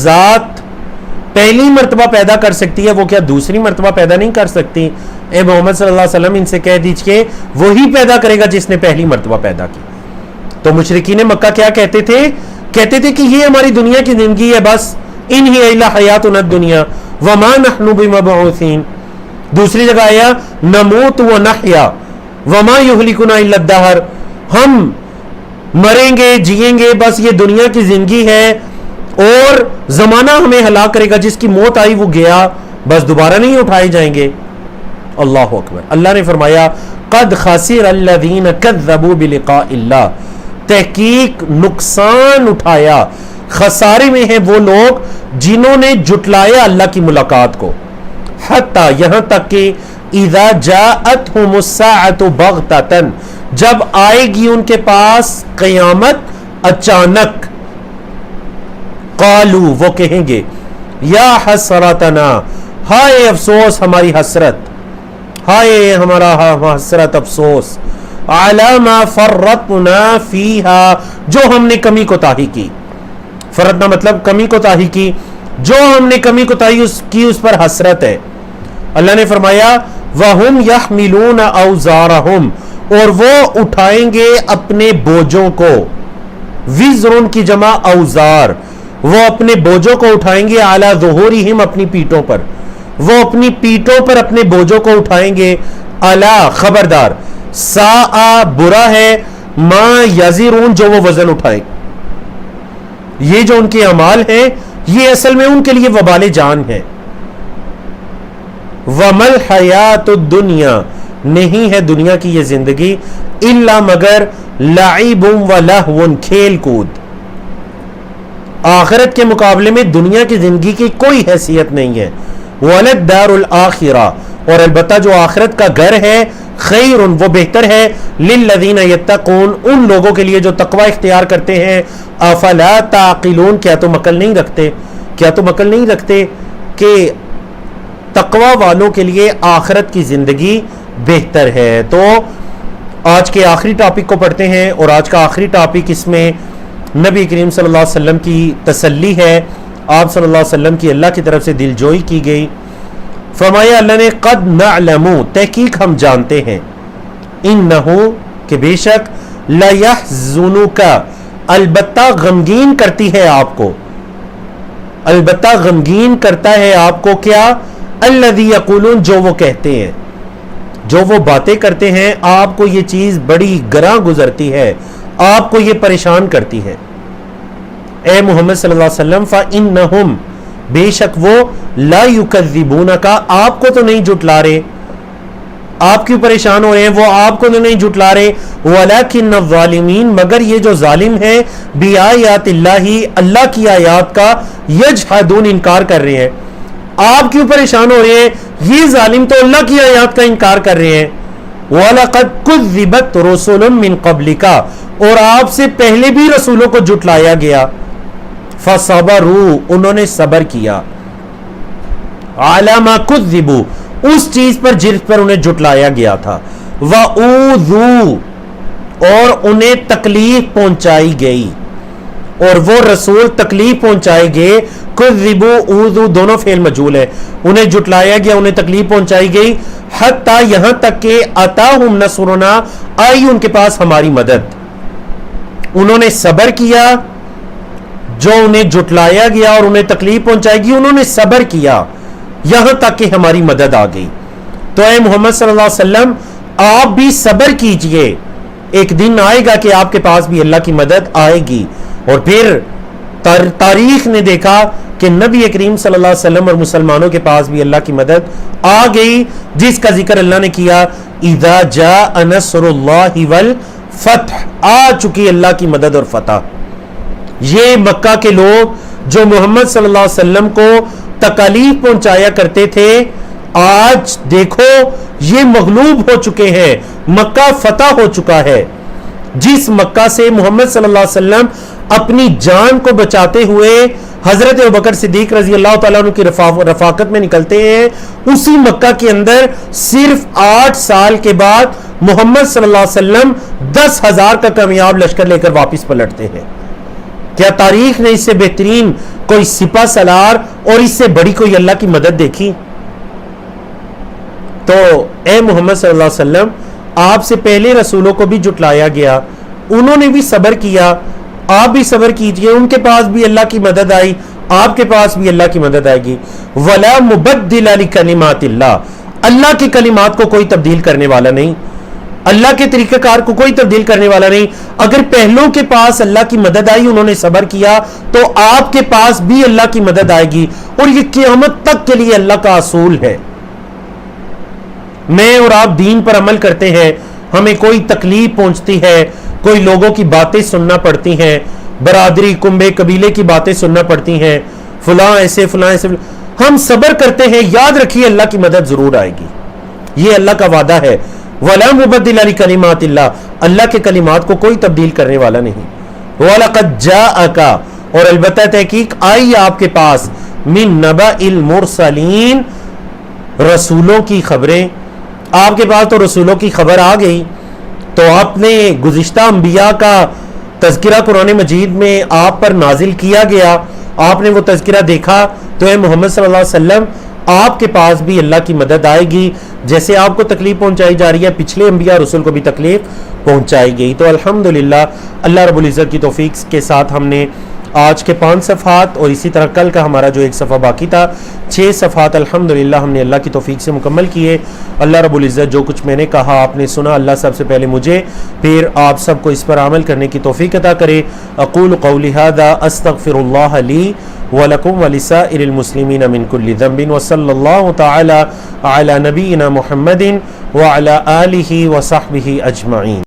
ذات پہلی مرتبہ پیدا کر سکتی ہے وہ کیا دوسری مرتبہ پیدا نہیں کر سکتی؟ اے محمد صلی اللہ علیہ وسلم ان سے کہہ دیجئے وہی پیدا کرے گا جس نے پہلی مرتبہ پیدا کی. تو مشرکین مکہ کیا کہتے تھے؟ کہتے تھے کہ یہ ہماری دنیا کی زندگی ہے، بس ان ہی الا حیاتنا الدنیا وما نحن بمبعوثین. دوسری جگہ آیا نموت ونحیا وما یہلکنا الا الدہر، ہم مریں گے جئیں گے، بس یہ دنیا کی زندگی ہے اور زمانہ ہمیں ہلاک کرے گا، جس کی موت آئی وہ گیا، بس دوبارہ نہیں اٹھائے جائیں گے. اللہ اکبر. اللہ نے فرمایا قد خسر الذین کذبوا بلقاء اللہ، تحقیق نقصان اٹھایا، خسارے میں ہیں وہ لوگ جنہوں نے جھٹلایا اللہ کی ملاقات کو. حتی، یہاں تک کہ اذا جاءتہم الساعۃ بغتۃ، جب آئے گی ان کے پاس قیامت اچانک، قالو، وہ کہیں گے، یا حسرتنا، ہائے افسوس ہماری حسرت، ہائے ہمارا حسرت افسوس، علی ما فرطنا فیہا، جو ہم نے کمی کوتاہی کی. فرطنا مطلب کمی کوتاہی کی، جو ہم نے کمی کوتاہی کی اس پر حسرت ہے. اللہ نے فرمایا وَهُمْ يَحْمِلُونَ أَوْزَارَهُمْ، اور وہ اٹھائیں گے اپنے بوجھوں کو. وزرن کی جمع اوزار، وہ اپنے بوجھوں کو اٹھائیں گے، علی ظہورہم، اپنی پیٹوں پر، وہ اپنی پیٹوں پر اپنے بوجھوں کو اٹھائیں گے. الا، خبردار، ساء، برا ہے، ما یزرون، جو وہ وزن اٹھائیں. یہ جو ان کے اعمال ہیں یہ اصل میں ان کے لیے وبال جان ہے. وَمَا الْحَيَاةُ الدُّنْيَا، نہیں ہے دنیا کی یہ زندگی، الا مگر لعب ولہو، کھیل کود. آخرت کے مقابلے میں دنیا کی زندگی کی کوئی حیثیت نہیں ہے. وَلَلدَّارُ الْآخِرَةُ، اور البتہ جو آخرت کا گھر ہے، خیر، وہ بہتر ہے، للذین یتقون، ان لوگوں کے لیے جو تقوی اختیار کرتے ہیں. افلا تعقلون، کیا تم عقل نہیں رکھتے؟ کیا تم عقل نہیں رکھتے کہ تقوی والوں کے لیے آخرت کی زندگی بہتر ہے؟ تو آج کے آخری ٹاپک کو پڑھتے ہیں، اور آج کا آخری ٹاپک، اس میں نبی کریم صلی اللہ علیہ وسلم کی تسلی ہے، آپ صلی اللہ علیہ وسلم کی اللہ کی طرف سے دل جوئی کی گئی. فرمایا اللہ نے قد نعلم، تحقیق ہم جانتے ہیں، انہو، کہ بے شک، لیحزنک، البتہ غمگین کرتی ہے آپ کو، البتہ غمگین کرتا ہے آپ کو، کیا؟ الذی یقولون، جو وہ کہتے ہیں، جو وہ باتیں کرتے ہیں، آپ کو یہ چیز بڑی گراں گزرتی ہے، آپ کو یہ پریشان کرتی ہے. اے محمد صلی اللہ علیہ وسلم، فإنہم، بے شک وہ، لا یکذبونک، آپ کو تو نہیں جھٹلا رہے، آپ کیوں پریشان ہو رہے ہیں؟ وہ آپ کو نہیں جھٹلا رہے. وَلَكِنَّ الظَّالِمِينَ مگر یہ جو ظالم ہیں بِآيَاتِ اللَّهِ اللہ کی آیات کا يَجْحَدُونَ انکار کر رہے ہیں. آپ کیوں پریشان ہو رہے ہیں؟ یہ ظالم تو اللہ کی آیات کا انکار کر رہے ہیں. وَلَقَدْ كُذِّبَتْ رُسُلٌ مِّن قَبْلِكَ اور آپ سے پہلے بھی رسولوں کو جھٹلایا گیا. فَصَبَرُوا انہوں نے صبر کیا. عَلَى مَا كُذِّبُوا اس چیز پر جس پر انہیں جھٹلایا گیا تھا. وَأُوذُوا اور انہیں تکلیف پہنچائی گئی. اور وہ رسول تکلیف پہنچائے گئے. کذبوا اوذوا دونوں فعل مجہول ہے. انہیں جھٹلایا گیا, انہیں تکلیف پہنچائی گئی. حتی یہاں تک کہ اتاہم نصرنا آئی ان کے پاس ہماری مدد. انہوں نے صبر کیا, جو انہیں جھٹلایا گیا اور انہیں تکلیف پہنچائی گئی انہوں نے صبر کیا یہاں تک کہ ہماری مدد آ گئی. تو اے محمد صلی اللہ علیہ وسلم آپ بھی صبر کیجئے, ایک دن آئے گا کہ آپ کے پاس بھی اللہ کی مدد آئے گی. اور پھر تاریخ نے دیکھا کہ نبی کریم صلی اللہ علیہ وسلم اور مسلمانوں کے پاس بھی اللہ کی مدد آ گئی, جس کا ذکر اللہ نے کیا. اذا جاء نصر اللہ والفتح آ چکی اللہ کی مدد اور فتح. یہ مکہ کے لوگ جو محمد صلی اللہ علیہ وسلم کو تکالیف پہنچایا کرتے تھے, آج دیکھو یہ مغلوب ہو چکے ہیں, مکہ فتح ہو چکا ہے. جس مکہ سے محمد صلی اللہ علیہ وسلم اپنی جان کو بچاتے ہوئے حضرت ابوبکر صدیق رضی اللہ تعالیٰ عنہ کی رفاقت میں نکلتے ہیں, اسی مکہ کے اندر صرف 8 سال کے بعد محمد صلی اللہ علیہ وسلم 10,000 کا کامیاب لشکر لے کر واپس پلٹتے ہیں. کیا تاریخ نے اس سے بہترین کوئی سپہ سالار اور اس سے بڑی کوئی اللہ کی مدد دیکھی؟ تو اے محمد صلی اللہ علیہ وسلم آپ سے پہلے رسولوں کو بھی جھٹلایا گیا, انہوں نے بھی صبر کیا, آپ بھی صبر کیجئے. ان کے پاس بھی اللہ کی مدد آئی, آپ کے پاس بھی اللہ کی مدد آئے گی. وَلَا مُبَدِّلَ لِكَلِمَاتِ اللَّهِ اللہ کی کلمات کو کوئی تبدیل کرنے والا نہیں, اللہ کے طریقہ کار کو کوئی تبدیل کرنے والا نہیں. اگر پہلوں کے پاس اللہ کی مدد آئی, انہوں نے صبر کیا, تو آپ کے پاس بھی اللہ کی مدد آئے گی. اور یہ قیامت تک کے لیے اللہ کا اصول ہے. میں اور آپ دین پر عمل کرتے ہیں, ہمیں کوئی تکلیف پہنچتی ہے, کوئی لوگوں کی باتیں سننا پڑتی ہیں, برادری کنبے قبیلے کی باتیں سننا پڑتی ہیں, فلاں ایسے فلاں ایسے, ہم صبر کرتے ہیں. یاد رکھیے اللہ کی مدد ضرور آئے گی, یہ اللہ کا وعدہ ہے. وَلَا مُبَدِّلَ لِكَلِمَاتِ اللَّهِ اللہ کے کلمات کو کوئی تبدیل کرنے والا نہیں. وَلَقَدْ جَاءَكَ اور البتہ تحقیق آئی آپ کے پاس مِن نَبَإِ الْمُرْسَلِينَ رسولوں کی خبریں. آپ کے پاس تو رسولوں کی خبر آ گئی, تو آپ نے گزشتہ انبیاء کا تذکرہ قرآن مجید میں آپ پر نازل کیا گیا, آپ نے وہ تذکرہ دیکھا. تو اے محمد صلی اللہ علیہ وسلم آپ کے پاس بھی اللہ کی مدد آئے گی. جیسے آپ کو تکلیف پہنچائی جا رہی ہے, پچھلے انبیاء رسول کو بھی تکلیف پہنچائی گئی. تو الحمدللہ اللہ رب العزت کی توفیق کے ساتھ ہم نے آج کے 5 صفحات اور اسی طرح کل کا ہمارا جو 1 صفحہ باقی تھا 6 صفحات الحمدللہ ہم نے اللہ کی توفیق سے مکمل کیے. اللہ رب العزت جو کچھ میں نے کہا آپ نے سنا, اللہ سب سے پہلے مجھے پھر آپ سب کو اس پر عمل کرنے کی توفیق عطا کرے. اقول قولی ھذا استغفر اللہ لی ولکم ولسائر المسلمین من کل ذنب وصلی اللہ تعالی علی نبینا محمد وعلی آلہ وصحبہ اجمعین.